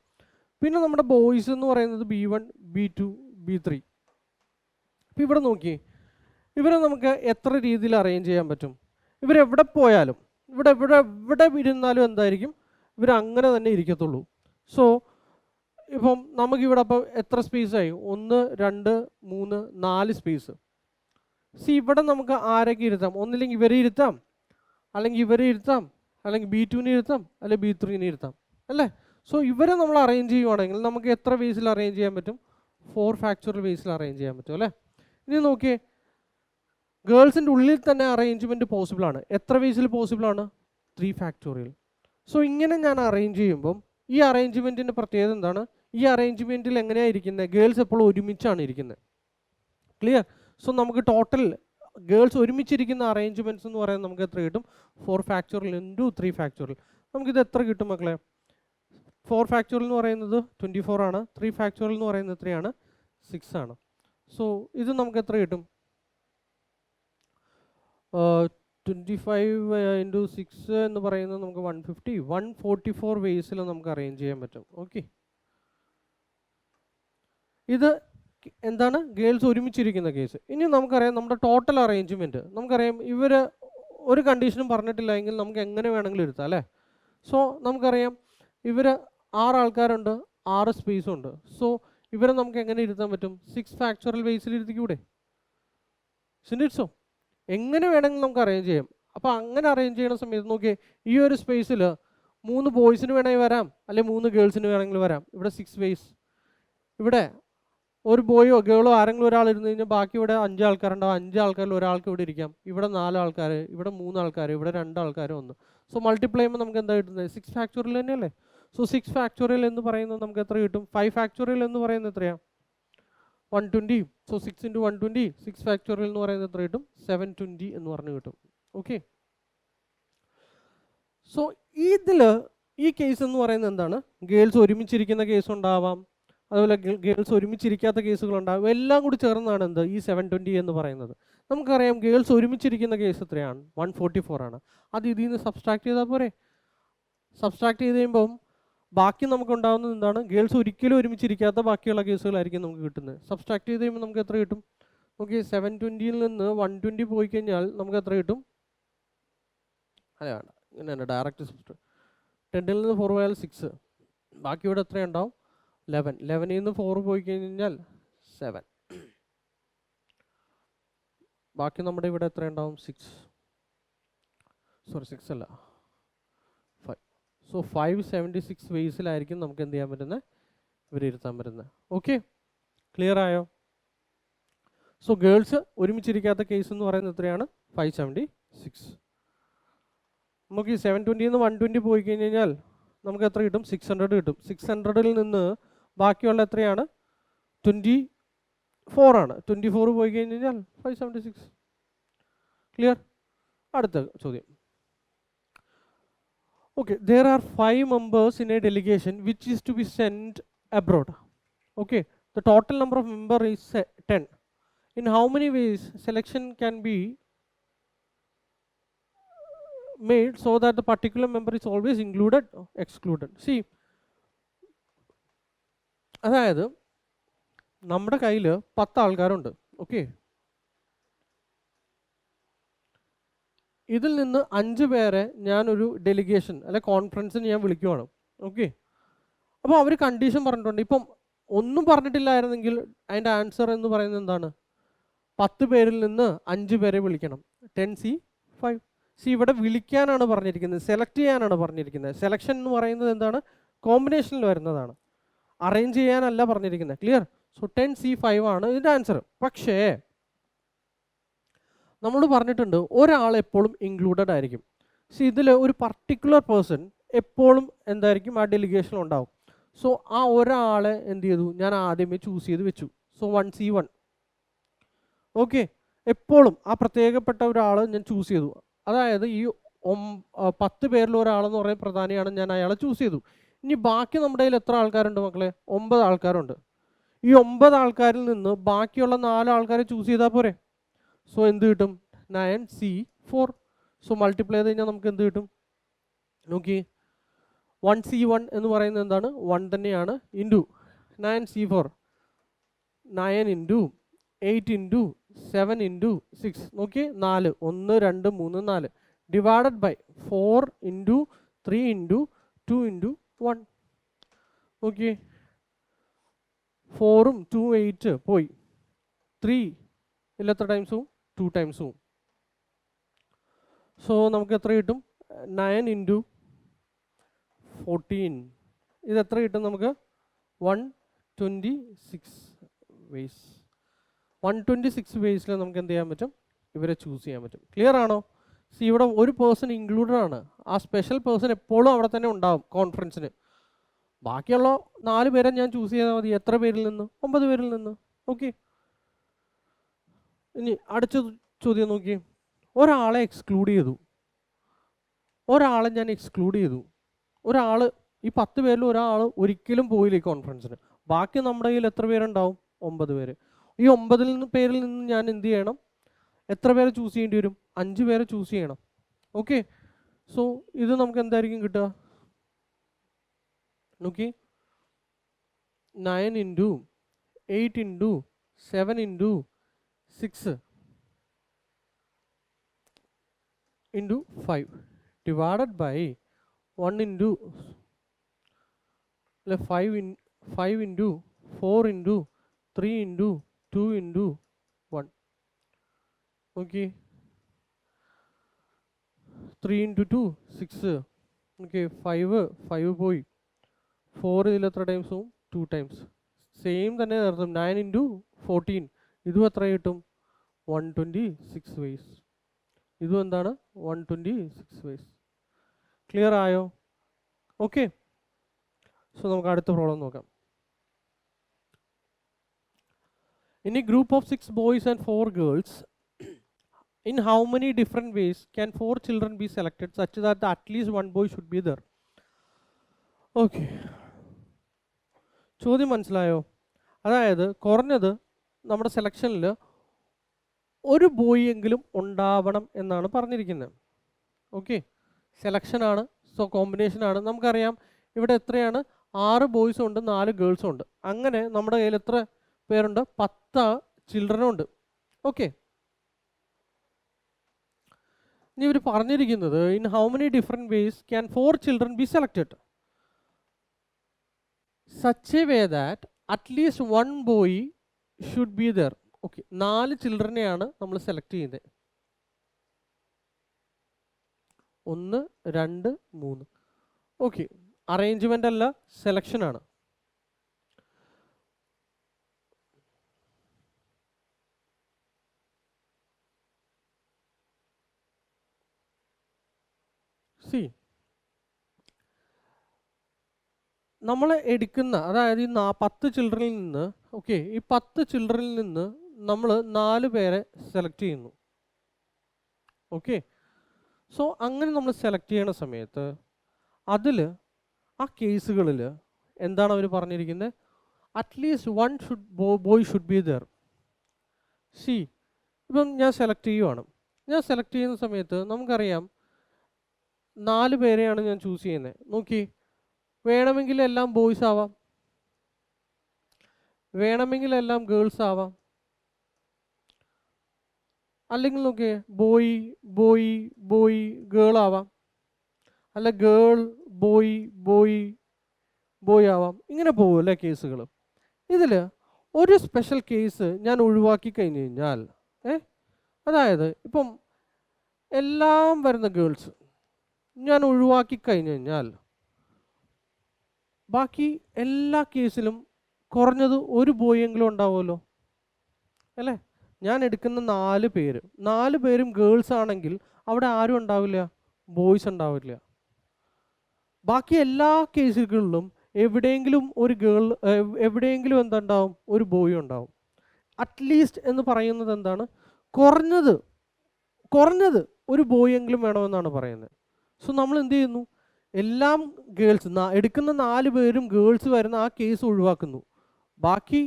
പിന്നെ നമ്മുടെ ബോയ്സ് എന്ന് പറയുന്നത് B1, B2, B3. അപ്പോൾ ഇവിടെ നോക്കി, ഇവരെ നമുക്ക് എത്ര രീതിയിൽ അറേഞ്ച് ചെയ്യാൻ പറ്റും? ഇവരെവിടെ പോയാലും, ഇവിടെ ഇരുന്നാലും എന്തായിരിക്കും, ഇവർ അങ്ങനെ തന്നെ ഇരിക്കത്തുള്ളൂ. സോ ഇപ്പം നമുക്കിവിടെ അപ്പോൾ എത്ര സ്പേസായി? 1, 2, 3, 4 സ്പേസ്. ഇവിടെ നമുക്ക് ആരൊക്കെ ഇരുത്താം? ഒന്നില്ലെങ്കിൽ ഇവരെ ഇരുത്താം, അല്ലെങ്കിൽ ഇവരെ ഇരുത്താം, അല്ലെങ്കിൽ B2നെ ഇരുത്താം, അല്ലെങ്കിൽ B3നെ ഇരുത്താം, അല്ലേ? സോ ഇവരെ നമ്മൾ അറേഞ്ച് ചെയ്യുവാണെങ്കിൽ നമുക്ക് എത്ര വേസിൽ അറേഞ്ച് ചെയ്യാൻ പറ്റും? 4 ഫാക്ടോറിയൽ വേസിൽ അറേഞ്ച് ചെയ്യാൻ പറ്റും, അല്ലേ? ഇനി നോക്കിയേ, ഗേൾസിൻ്റെ ഉള്ളിൽ തന്നെ അറേഞ്ച്മെൻറ്റ് പോസിബിളാണ്. എത്ര വേസിൽ പോസിബിളാണ്? 3 ഫാക്ടോറിയൽ. സോ ഇങ്ങനെ ഞാൻ അറേഞ്ച് ചെയ്യുമ്പം ഈ അറേഞ്ച്മെൻറ്റിൻ്റെ പ്രത്യേകത എന്താണ്? ഈ അറേഞ്ച്മെൻറ്റിൽ എങ്ങനെയാണ് ഇരിക്കുന്നത്? ഗേൾസ് എപ്പോഴും ഒരുമിച്ചാണ് ഇരിക്കുന്നത്. ക്ലിയർ? സോ നമുക്ക് ടോട്ടൽ ഗേൾസ് ഒരുമിച്ചിരിക്കുന്ന അറേഞ്ച്മെൻറ്റ്സ് എന്ന് പറയുന്നത് നമുക്ക് എത്ര കിട്ടും? 4 ഫാക്ടോറിയൽ ഇൻറ്റു 3 ഫാക്ടോറിയൽ. നമുക്കിത് എത്ര കിട്ടും മക്കളെ? 4 ഫാക്ടോറിയൽ എന്ന് പറയുന്നത് 24 ആണ്. 3 ഫാക്ടോറിയൽ എന്ന് പറയുന്നത് എത്രയാണ്? 6 ആണ്. സോ ഇത് നമുക്ക് എത്ര കിട്ടും? 25 ഇൻറ്റു 6 എന്ന് പറയുന്നത് നമുക്ക് 150, 144 വേസിൽ നമുക്ക് അറേഞ്ച് ചെയ്യാൻ പറ്റും. ഓക്കെ, ഇത് എന്താണ്? ഗേൾസ് ഒരുമിച്ചിരിക്കുന്ന കേസ്. ഇനി നമുക്കറിയാം നമ്മുടെ ടോട്ടൽ അറേഞ്ച്മെൻറ്റ്. നമുക്കറിയാം ഇവർ ഒരു കണ്ടീഷനും പറഞ്ഞിട്ടില്ല എങ്കിൽ നമുക്ക് എങ്ങനെ വേണമെങ്കിലും ഇരുത്താം, അല്ലേ? സോ നമുക്കറിയാം ഇവർ 6 ആൾക്കാരുണ്ട്, 6 സ്പേസും ഉണ്ട്. സോ ഇവരെ നമുക്ക് എങ്ങനെ ഇരുത്താൻ പറ്റും? 6 ഫാക്ടോറിയൽ വേസിൽ ഇരുത്തിക്കൂടെ? സോ എങ്ങനെ വേണമെങ്കിലും നമുക്ക് അറേഞ്ച് ചെയ്യാം. അപ്പോൾ അങ്ങനെ അറേഞ്ച് ചെയ്യുന്ന സമയത്ത് നോക്കിയേ, ഈ ഒരു സ്പേസിൽ 3 ബോയ്സിന് വേണമെങ്കിൽ വരാം, അല്ലെങ്കിൽ 3 ഗേൾസിന് വേണമെങ്കിൽ വരാം. ഇവിടെ 6 വേസ്. ഇവിടെ ഒരു ബോയോ ഗേളോ ആരെങ്കിലും ഒരാൾ ഇരുന്ന് കഴിഞ്ഞാൽ ബാക്കി ഇവിടെ 5 ആൾക്കാരുണ്ടാവും. 5 ആൾക്കാരിൽ ഒരാൾക്ക് ഇവിടെ ഇരിക്കാം. ഇവിടെ 4 ആൾക്കാർ, ഇവിടെ 3 ആൾക്കാർ, ഇവിടെ 2 ആൾക്കാർ, 1. സോ മൾട്ടിപ്ലൈ ചെയ്യുമ്പോൾ നമുക്ക് എന്താ കിട്ടുന്നത്? 6 ഫാക്ടോറിയൽ തന്നെയല്ലേ? സോ 6 ഫാക്ടോറിയൽ എന്ന് പറയുന്നത് നമുക്ക് എത്ര കിട്ടും? 5 ഫാക്ടോറിയൽ എന്ന് പറയുന്നത് എത്രയാണ്? 120. സോ 6 ഇൻറ്റു 120, 6 ഫാക്ടോറിയൽ എന്ന് പറയുന്നത് എത്ര കിട്ടും? 720 എന്ന് പറഞ്ഞ് കിട്ടും. ഓക്കെ, സോ ഇതിൽ ഈ കേസ് എന്ന് പറയുന്നത് എന്താണ്? ഗേൾസ് ഒരുമിച്ചിരിക്കുന്ന കേസ് ഉണ്ടാവാം, അതുപോലെ ഗേൾസ് ഒരുമിച്ചിരിക്കാത്ത കേസുകളുണ്ടാകും. എല്ലാം കൂടി ചേർന്നാണ് എന്ത്? ഈ 720 എന്ന് പറയുന്നത്. നമുക്കറിയാം ഗേൾസ് ഒരുമിച്ചിരിക്കുന്ന കേസ് എത്രയാണ്? 144 ആണ്. അത് ഇതിൽ നിന്ന് സബ്സ്ട്രാക്ട് ചെയ്താൽ പോരെ? സബ്സ്ട്രാക്ട് ചെയ്ത് കഴിയുമ്പം ബാക്കി നമുക്ക് ഉണ്ടാകുന്നത് എന്താണ്? ഗേൾസ് ഒരിക്കലും ഒരുമിച്ചിരിക്കാത്ത ബാക്കിയുള്ള കേസുകളായിരിക്കും നമുക്ക് കിട്ടുന്നത്. സബ്സ്ട്രാക്ട് ചെയ്ത് കഴിയുമ്പോൾ നമുക്ക് എത്ര കിട്ടും? ഓക്കെ, 720യിൽ നിന്ന് 120 പോയി കഴിഞ്ഞാൽ നമുക്ക് എത്ര കിട്ടും? അല്ല വേണ്ട, ഇങ്ങനെ തന്നെ ഡയറക്റ്റ് സബ്സ്ട്രാക്ട്. 10ൽ നിന്ന് 4 പോയാൽ 6, ബാക്കി ഇവിടെ എത്രയുണ്ടാവും? 11. 11ൽ നിന്ന് 4 പോയി കഴിഞ്ഞാൽ 7, ബാക്കി നമ്മുടെ ഇവിടെ എത്ര ഉണ്ടാവും? 6 അല്ല 5. സോ 576 വേസിലായിരിക്കും നമുക്ക് എന്ത് ചെയ്യാൻ പറ്റുന്നത്? ഇവർ ഇരുത്താൻ പറ്റുന്നത്. ഓക്കെ, ക്ലിയർ ആയോ? സോ ഗേൾസ് ഒരുമിച്ചിരിക്കാത്ത കേസ് എന്ന് പറയുന്നത് എത്രയാണ്? 576. നമുക്ക് ഈ 720ൽ നിന്ന് 120 പോയി കഴിഞ്ഞാൽ നമുക്ക് എത്ര കിട്ടും? 600 കിട്ടും. 600ൽ നിന്ന് ബാക്കിയുള്ള എത്രയാണ്? 24 ആണ്. 24 പോയി കഴിഞ്ഞാൽ 576. ക്ലിയർ? അടുത്ത ചോദ്യം. Okay, there are 5 members in a delegation which is to be sent abroad. Okay, the total number of members is 10. In how many ways selection can be made so that the particular member is always included or excluded? See, അതായത് നമ്മുടെ കയ്യിൽ 10 ആൾക്കാരുണ്ട്. Okay, ഇതിൽ നിന്ന് 5 പേരെ ഞാനൊരു delegation അല്ലെ കോൺഫറൻസിന് ഞാൻ വിളിക്കുവാണ്. ഓക്കെ, അപ്പോൾ അവർ കണ്ടീഷൻ പറഞ്ഞിട്ടുണ്ട്. ഇപ്പം ഒന്നും പറഞ്ഞിട്ടില്ലായിരുന്നെങ്കിൽ അതിൻ്റെ ആൻസർ എന്ന് പറയുന്നത് എന്താണ്? 10 പേരിൽ നിന്ന് 5 പേരെ വിളിക്കണം. 10C5. ഇവിടെ വിളിക്കാനാണ് പറഞ്ഞിരിക്കുന്നത്, സെലക്ട് ചെയ്യാനാണ് പറഞ്ഞിരിക്കുന്നത്. സെലക്ഷൻ എന്ന് പറയുന്നത് എന്താണ്? കോമ്പിനേഷനിൽ വരുന്നതാണ്, അറേഞ്ച് ചെയ്യാനല്ല പറഞ്ഞിരിക്കുന്നത്. ക്ലിയർ? സോ 10C5 ആണ് ഇതിൻ്റെ ആൻസർ. പക്ഷേ നമ്മൾ പറഞ്ഞിട്ടുണ്ട് ഒരാൾ എപ്പോഴും ഇൻക്ലൂഡഡ് ആയിരിക്കും. ഇതിൽ ഒരു പർട്ടിക്കുലർ പേഴ്സൺ എപ്പോഴും എന്തായിരിക്കും? ആ ഡെലിഗേഷൻ ഉണ്ടാവും. സോ ആ ഒരാളെ എന്ത് ചെയ്തു? ഞാൻ ആദ്യമേ ചൂസ് ചെയ്ത് വെച്ചു. So 1C1. ഓക്കെ, എപ്പോഴും ആ പ്രത്യേകപ്പെട്ട ഒരാൾ ഞാൻ ചൂസ് ചെയ്തു. അതായത് ഈ 10 പേരിൽ ഒരാളെന്ന് പറയുന്ന പ്രധാനിയാണ്, ഞാൻ അയാളെ ചൂസ് ചെയ്തു. ഇനി ബാക്കി നമ്മുടെ കയ്യിൽ എത്ര ആൾക്കാരുണ്ട് മക്കളെ? 9 ആൾക്കാരുണ്ട്. ഈ 9 ആൾക്കാരിൽ നിന്ന് ബാക്കിയുള്ള 4 ആൾക്കാരെ ചൂസ് ചെയ്താൽ പോരെ. സോ എന്ത് കിട്ടും? 9C4. സോ മൾട്ടിപ്ലൈ ചെയ്ത് കഴിഞ്ഞാൽ നമുക്ക് എന്ത് കിട്ടും? നോക്കി, 1C1 എന്ന് പറയുന്നത് എന്താണ്? 1 തന്നെയാണ്. Into 9C4, 9 into 8 into 7 into 6. നോക്കി, 4, 1 2 3 4 divided by 4 into 3 into 2 into 1. നോക്കി, 4ഉം 2 8 പോയി. 3 എത്ര ടൈംസും? 2 ടൈംസും. സോ നമുക്ക് എത്ര കിട്ടും? 9 ഇൻറ്റു 14. ഇത് എത്ര കിട്ടും നമുക്ക്? 126 വേസ്. 126 വേസിൽ നമുക്ക് എന്ത് ചെയ്യാൻ പറ്റും? ഇവരെ ചൂസ് ചെയ്യാൻ പറ്റും. ക്ലിയർ ആണോ? സി, ഇവിടെ ഒരു പേഴ്സൺ ഇൻക്ലൂഡഡ് ആണ്. ആ സ്പെഷ്യൽ പേഴ്സൺ എപ്പോഴും അവിടെ തന്നെ ഉണ്ടാവും കോൺഫറൻസിന്. ബാക്കിയുള്ള 4 പേരെ ഞാൻ ചൂസ് ചെയ്താൽ മതി. എത്ര പേരിൽ നിന്ന്? 9 പേരിൽ നിന്ന്. ഓക്കെ, ഇനി അടുത്ത ചോദ്യം നോക്കി. ഒരാളെ എക്സ്ക്ലൂഡ് ചെയ്തു. ഒരാളെ ഞാൻ എക്സ്ക്ലൂഡ് ചെയ്തു. ഒരാൾ, ഈ 10 പേരിൽ ഒരാൾ ഒരിക്കലും പോയില്ല ഈ കോൺഫറൻസിന്. ബാക്കി നമ്മുടെ കയ്യിൽ എത്ര പേരുണ്ടാവും? 9 പേര്. ഈ 9 പേരിൽ നിന്ന് ഞാൻ എന്ത് ചെയ്യണം? എത്ര പേരെ ചൂസ് ചെയ്യേണ്ടി വരും? 5 പേരെ ചൂസ് ചെയ്യണം. ഓക്കെ, സോ ഇത് നമുക്ക് എന്തായിരിക്കും കിട്ടുക? നോക്കി, 9 into 8 into 7 into 6 into 5 divided by 1 into 5 into 4 into 3 into 2 into 1. Okay, 3 into 2 6. Okay, 5 പോയി. 4 ഇതിൽ എത്ര ടൈംസ് പോവും? 2 ടൈംസ്. സെയിം തന്നെ നടത്തും. 9 ഇൻറ്റു 14. ഇതും എത്ര കിട്ടും? 126 വേസ്. ഇതും എന്താണ്? 126 വേസ്. ക്ലിയർ ആയോ? ഓക്കെ, സോ നമുക്ക് അടുത്ത പ്രോബ്ലം നോക്കാം. In a group of 6 boys and 4 girls, in how many different ways can 4 children be selected such that at least 1 boy should be there? Okay, ചോദ്യം മനസ്സിലായോ? അതായത് കുറഞ്ഞത് നമ്മുടെ സെലക്ഷനിൽ ഒരു ബോയ് എങ്കിലും ഉണ്ടാവണം എന്നാണ് പറഞ്ഞിരിക്കുന്നത്. ഓക്കെ, സെലക്ഷനാണ്, സോ കോമ്പിനേഷനാണ്. നമുക്കറിയാം ഇവിടെ എത്രയാണ്? 6 ബോയ്സും ഉണ്ട്, 4 ഗേൾസും ഉണ്ട്. അങ്ങനെ നമ്മുടെ കയ്യിൽ എത്ര പേരുണ്ട്? 10 ചിൽഡ്രനും ഉണ്ട്. ഓക്കെ, ഇനി ഇവർ പറഞ്ഞിരിക്കുന്നത് in how many different ways can 4 children B selected such a way that at least 1 boy should be there. Okay, 4 ചിൽഡ്രനെയാണ് നമ്മൾ സെലക്ട് ചെയ്യുന്നത്. 1 2 3. ഓക്കെ, അറേഞ്ച്മെൻ്റ് അല്ല, സെലക്ഷനാണ്. സി, നമ്മൾ എടുക്കുന്ന, അതായത് ഈ 10 ചിൽഡ്രനിൽ നിന്ന്, ഓക്കെ, ഈ 10 ചിൽഡ്രനിൽ നിന്ന് നമ്മൾ 4 പേരെ സെലക്ട് ചെയ്യുന്നു. ഓക്കെ, സോ അങ്ങനെ നമ്മൾ സെലക്ട് ചെയ്യുന്ന സമയത്ത് അതിൽ ആ കേസുകളിൽ എന്താണ് അവർ പറഞ്ഞിരിക്കുന്നത്? At least 1 boy should be there. C, ഇപ്പം ഞാൻ സെലക്ട് ചെയ്യുവാണ്. ഞാൻ സെലക്ട് ചെയ്യുന്ന സമയത്ത് നമുക്കറിയാം 4 പേരെയാണ് ഞാൻ ചൂസ് ചെയ്യുന്നത്. നോക്കി, വേണമെങ്കിൽ എല്ലാം ബോയ്സ് ആവാം, വേണമെങ്കിൽ എല്ലാം ഗേൾസ് ആവാം, അല്ലെങ്കിൽ നോക്കിയേ ബോയ് ബോയ് ബോയ് ഗേൾ ആവാം, അല്ല ഗേൾ ബോയ് ബോയ് ബോയ് ആവാം. ഇങ്ങനെ പോകുമല്ലേ കേസുകൾ. ഇതിൽ ഒരു സ്പെഷ്യൽ കേസ് ഞാൻ ഒഴിവാക്കി കഴിഞ്ഞ് കഴിഞ്ഞാൽ, അതായത് ഇപ്പം എല്ലാം വരുന്ന ഗേൾസ് ഞാൻ ഒഴിവാക്കി കഴിഞ്ഞ് കഴിഞ്ഞാൽ ബാക്കി എല്ലാ കേസിലും കുറഞ്ഞത് ഒരു ബോയ് എങ്കിലും ഉണ്ടാവുമല്ലോ അല്ലേ? ഞാൻ എടുക്കുന്ന 4 പേരും ഗേൾസ് ആണെങ്കിൽ അവിടെ ആരും ഉണ്ടാവില്ല, ബോയ്സ് ഉണ്ടാവില്ല. ബാക്കി എല്ലാ കേസുകളിലും എവിടെയെങ്കിലും ഒരു ഗേൾ, എവിടെയെങ്കിലും എന്തുണ്ടാവും? ഒരു ബോയ് ഉണ്ടാവും. അറ്റ്ലീസ്റ്റ് എന്ന് പറയുന്നത് എന്താണ്? കുറഞ്ഞത് ഒരു ബോയ് എങ്കിലും വേണമെന്നാണ് പറയുന്നത്. സോ നമ്മൾ എന്ത് ചെയ്യുന്നു? എല്ലാം ഗേൾസ്, എടുക്കുന്ന 4 പേരും ഗേൾസ് വരുന്ന ആ കേസ് ഒഴിവാക്കുന്നു. ബാക്കി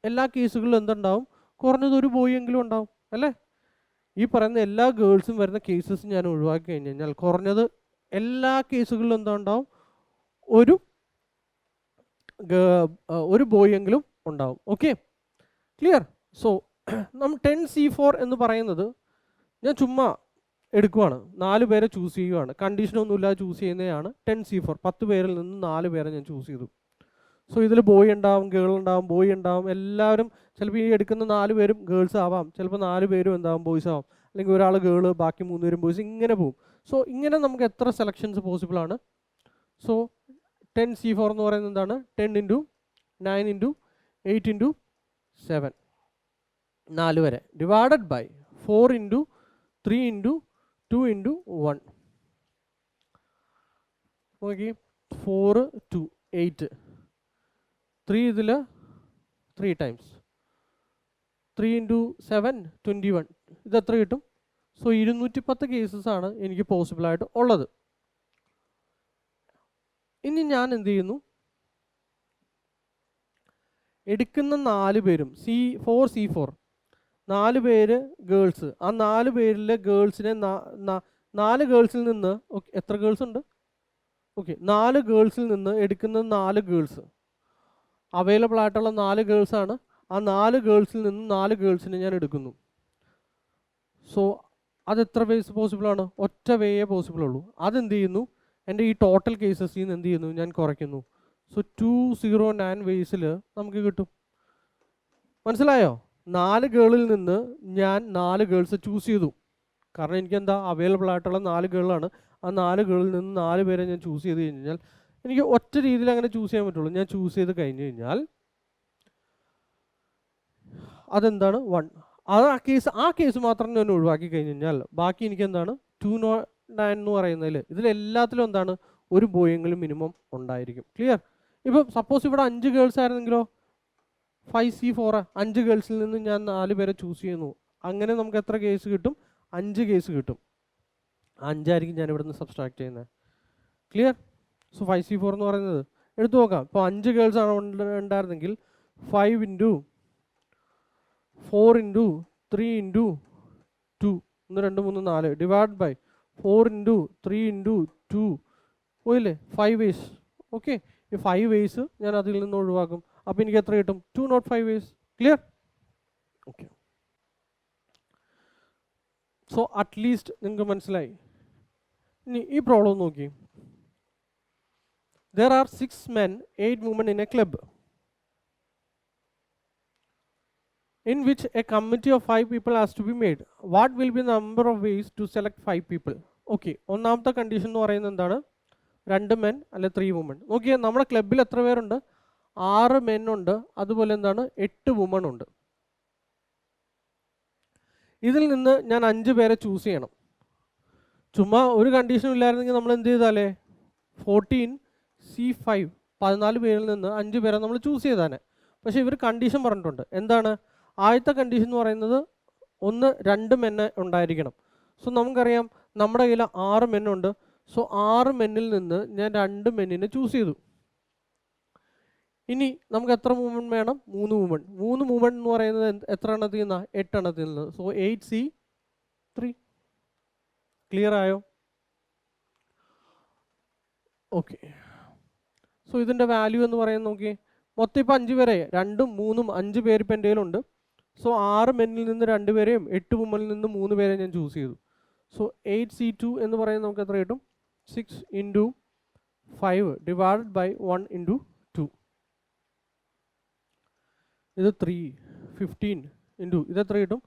എല്ലാ കേസുകളിലും എന്തുണ്ടാവും, കുറഞ്ഞത് ഒരു ബോയ് എങ്കിലും ഉണ്ടാവും അല്ലേ. ഈ പറയുന്ന എല്ലാ ഗേൾസും വരുന്ന കേസസ് ഞാൻ ഒഴിവാക്കി കഴിഞ്ഞ് കഴിഞ്ഞാൽ കുറഞ്ഞത് എല്ലാ കേസുകളിലും എന്താ ഉണ്ടാവും, ഒരു ബോയ് എങ്കിലും ഉണ്ടാവും. Okay, clear. സോ നമ്മൾ 10C4 എന്ന് പറയുന്നത് ഞാൻ ചുമ്മാ എടുക്കുവാണ്, 4 പേരെ ചൂസ് ചെയ്യുവാണ്, കണ്ടീഷനൊന്നുമില്ലാതെ ചൂസ് ചെയ്യുന്നതാണ് 10C4. 10 പേരിൽ നിന്ന് 4 പേരെ ഞാൻ ചൂസ് ചെയ്തു. സോ ഇതിൽ ബോയ് ഉണ്ടാവും, ഗേൾ ഉണ്ടാവും, ബോയ് ഉണ്ടാവും, എല്ലാവരും. ചിലപ്പോൾ ഈ എടുക്കുന്ന 4 പേരും ഗേൾസ് ആവാം, ചിലപ്പോൾ 4 പേരും എന്താവും, ബോയ്സ് ആവാം, അല്ലെങ്കിൽ ഒരാൾ ഗേള് ബാക്കി 3 പേരും ബോയ്സ്, ഇങ്ങനെ പോകും. സോ ഇങ്ങനെ നമുക്ക് എത്ര സെലക്ഷൻസ് പോസിബിൾ ആണ്. സോ 10C4 എന്ന് പറയുന്നത് എന്താണ്, 10 × 9 × 8 × 7, 4 വരെ, ഡിവൈഡഡ് ബൈ 4 × 3 × 2 × 1. നോക്കി, 4 2 8, 3 ഇതിൽ 3 ടൈംസ് 3 × 7 21, ഇത് എത്ര കിട്ടും. സോ 210 കേസസ് ആണ് എനിക്ക് പോസിബിളായിട്ട് ഉള്ളത്. ഇനി ഞാൻ എന്ത് ചെയ്യുന്നു, എടുക്കുന്ന 4 പേരും C4 4 പേര് ഗേൾസ്, ആ 4 പേരിലെ ഗേൾസിനെ 4 ഗേൾസിൽ നിന്ന്, ഓക്കെ എത്ര ഗേൾസ് ഉണ്ട്, ഓക്കെ 4 ഗേൾസിൽ നിന്ന് എടുക്കുന്ന 4 ഗേൾസ് അവൈലബിൾ ആയിട്ടുള്ള 4 ഗേൾസാണ്. ആ 4 ഗേൾസിൽ നിന്ന് 4 ഗേൾസിനെ ഞാൻ എടുക്കുന്നു. സോ അതെത്ര വേസ് പോസിബിളാണ്, ഒറ്റ വേയെ പോസിബിൾ ഉള്ളൂ. അതെന്ത് ചെയ്യുന്നു, എൻ്റെ ഈ ടോട്ടൽ കേസസിൽ നിന്ന് എന്ത് ചെയ്യുന്നു, ഞാൻ കുറയ്ക്കുന്നു. സോ 209 വേസിൽ നമുക്ക് കിട്ടും. മനസ്സിലായോ? 4 ഗേളിൽ നിന്ന് ഞാൻ 4 ഗേൾസ് ചൂസ് ചെയ്തു, കാരണം എനിക്ക് എന്താ അവൈലബിൾ ആയിട്ടുള്ള 4 ഗേളാണ്. ആ 4 ഗേളിൽ നിന്ന് 4 പേരെ ഞാൻ ചൂസ് ചെയ്ത് കഴിഞ്ഞാൽ എനിക്ക് ഒറ്റ രീതിയിൽ അങ്ങനെ ചൂസ് ചെയ്യാൻ പറ്റുള്ളൂ. ഞാൻ ചൂസ് ചെയ്ത് കഴിഞ്ഞ് കഴിഞ്ഞാൽ അതെന്താണ് 1. ആ കേസ് മാത്രം ഞാൻ ഒഴിവാക്കി കഴിഞ്ഞ് കഴിഞ്ഞാൽ ബാക്കി എനിക്ക് എന്താണ് 209 എന്ന് പറയുന്നതിൽ ഇതിലെല്ലാത്തിലും എന്താണ് ഒരു ബോയെങ്കിലും മിനിമം ഉണ്ടായിരിക്കും. ക്ലിയർ? ഇപ്പം സപ്പോസ് ഇവിടെ 5 ഗേൾസ് ആയിരുന്നെങ്കിലോ, 5C4 5 ഗേൾസിൽ നിന്ന് ഞാൻ 4 പേരെ ചൂസ് ചെയ്യുന്നു, അങ്ങനെ നമുക്ക് എത്ര കേസ് കിട്ടും, 5 കേസ് കിട്ടും. 5 ആയിരിക്കും ഞാൻ ഇവിടെ നിന്ന് സബ്സ്ട്രാക്ട് ചെയ്യുന്നത്. ക്ലിയർ? സോ 5C4 എന്ന് പറയുന്നത് എടുത്തു നോക്കാം. ഇപ്പോൾ 5 ഗേൾസ് ആണ് ഉണ്ടായിരുന്നെങ്കിൽ 5 × 4 × 3 × 2, 1 2 3 4 ഡിവൈഡ് ബൈ 4 × 3 × 2 പോയില്ലേ, 5 വേസ്. ഓക്കെ, ഈ 5 വേസ് ഞാൻ അതിൽ നിന്ന് ഒഴിവാക്കും. അപ്പോൾ എനിക്ക് എത്ര കിട്ടും, 205 ways. Clear? Okay, so at least നിങ്ങൾക്ക് മനസ്സിലായി. ഇനി ഈ പ്രോബ്ലം നോക്കി. There are 6 men, 8 women in a club in which a committee of 5 people has to be made. What will be the number of ways to select 5 people? Okay, ഒന്നാമത്തെ condition എന്ന് പറയുന്നത് എന്താണ്, 2 men അല്ലെ 3 women. നോക്കിയേ, നമ്മുടെ ക്ലബിൽ എത്ര പേരുണ്ട്, 6 men ഉണ്ട്, അതുപോലെ എന്താണ് 8 women ഉണ്ട്. ഇതിൽ നിന്ന് ഞാൻ 5 പേരെ ചൂസ് ചെയ്യണം. ചുമ്മാ ഒരു കണ്ടീഷനും ഇല്ലായിരുന്നെങ്കിൽ നമ്മൾ എന്ത് ചെയ്താലേ, 14C5 14 പേരിൽ നിന്ന് 5 പേരെ നമ്മൾ ചൂസ് ചെയ്താനെ. പക്ഷേ ഇവർ കണ്ടീഷൻ പറഞ്ഞിട്ടുണ്ട്. എന്താണ് ആദ്യത്തെ കണ്ടീഷൻ എന്ന് പറയുന്നത്, 2 മെന്ന് ഉണ്ടായിരിക്കണം. സോ നമുക്കറിയാം നമ്മുടെ കയ്യിൽ 6 മെന്നുണ്ട്. സോ 6 മെന്നിൽ നിന്ന് ഞാൻ 2 മെന്നിനെ ചൂസ് ചെയ്തു. ഇനി നമുക്ക് എത്ര മൂവ്മെൻറ്റ് വേണം, 3 മൂവ്മെൻറ്റ്. 3 മൂവ്മെൻറ്റ് എന്ന് പറയുന്നത് എത്ര എണ്ണത്തിൽ നിന്നാണ്, 8 എണ്ണത്തിൽ നിന്ന്. So 8C3. ക്ലിയർ ആയോ? ഓക്കെ, സോ ഇതിൻ്റെ വാല്യൂ എന്ന് പറയുന്നത് നോക്കി, മൊത്തം ഇപ്പോൾ 5 പേരെ, 2ഉം 3ഉം 5 പേര് ഇപ്പം എൻ്റെ കയ്യിലുണ്ട്. സോ 6 മെന്നിൽ നിന്ന് 2 പേരെയും 8 വുമനിൽ നിന്ന് 3 പേരെ ഞാൻ ചൂസ് ചെയ്തു. സോ 8C2 എന്ന് പറയുന്നത് നമുക്ക് എത്ര കിട്ടും, 6 × 5 ഡിവൈഡഡ് ബൈ 1 × 2. ഇത് 3 15 × ഇതെത്ര കിട്ടും,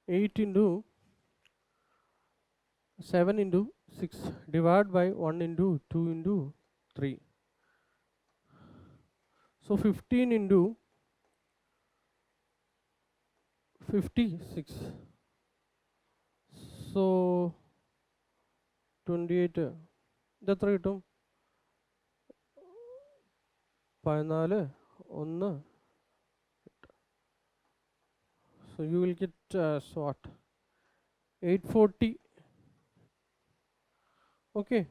8 × 7 × 6 ഡിവൈഡ് ബൈ 1 × 2 × 3. So 15 × 56. So 28. ഇതെത്ര കിട്ടും, 14 1. So you will get what, 840. Okay,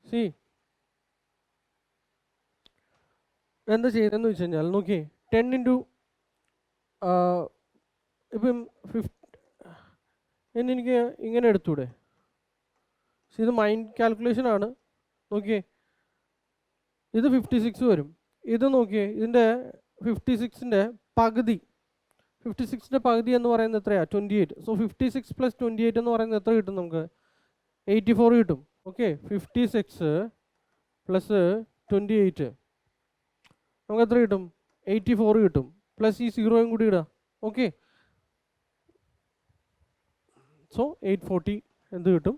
see എന്താ ചെയ്യുന്നതെന്ന് വെച്ച് കഴിഞ്ഞാൽ നോക്കി, 10 × ഇപ്പം എനിക്ക് ഇങ്ങനെ എടുത്തൂടെ? ഇത് മൈൻഡ് കാൽക്കുലേഷൻ ആണ്. നോക്കിയേ, ഇത് 56 വരും. ഇത് നോക്കിയേ, ഇതിൻ്റെ 56ൻ്റെ പകുതി, 56ൻ്റെ പകുതി എന്ന് പറയുന്നത് എത്രയാണ്? 28. സോ 56 + 28 എന്ന് പറയുന്നത് എത്ര കിട്ടും നമുക്ക്? 84 കിട്ടും. ഓക്കെ, 56 + 28 നമുക്ക് എത്ര കിട്ടും? 84 കിട്ടും. പ്ലസ് ഈ 0 കൂടി ഇടുക. ഓക്കെ, സോ 840 എന്ത് കിട്ടും?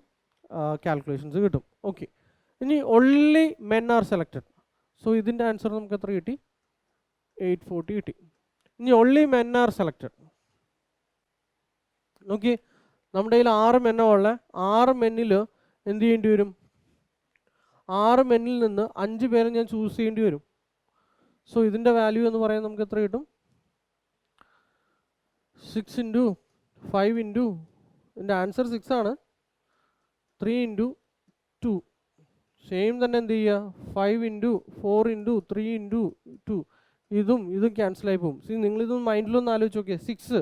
കാൽക്കുലേഷൻസ് കിട്ടും. ഓക്കെ, ഇനി only men are selected. So ഇതിൻ്റെ ആൻസർ നമുക്ക് എത്ര കിട്ടി? 840 കിട്ടി. ഇനി only men are selected. നോക്കി, നമ്മുടെ കയ്യിൽ 6 മെന്നോ ഉള്ളത്. 6 മെന്നിൽ എന്ത് ചെയ്യേണ്ടി വരും? 6 മെന്നിൽ നിന്ന് 5 പേരെ ഞാൻ ചൂസ് ചെയ്യേണ്ടി വരും. സോ ഇതിൻ്റെ വാല്യൂ എന്ന് പറയാൻ നമുക്ക് എത്ര കിട്ടും? 6 × 5 × ഇതിൻ്റെ ആൻസർ 6 ആണ്. 3 × 2 സെയിം തന്നെ എന്ത് ചെയ്യുക? 5 × 4 × 3 × 2 ഇതും ക്യാൻസലായി പോകും. നിങ്ങളിതൊന്നും മൈൻഡിലൊന്ന് ആലോചിച്ച് നോക്കിയേ. 6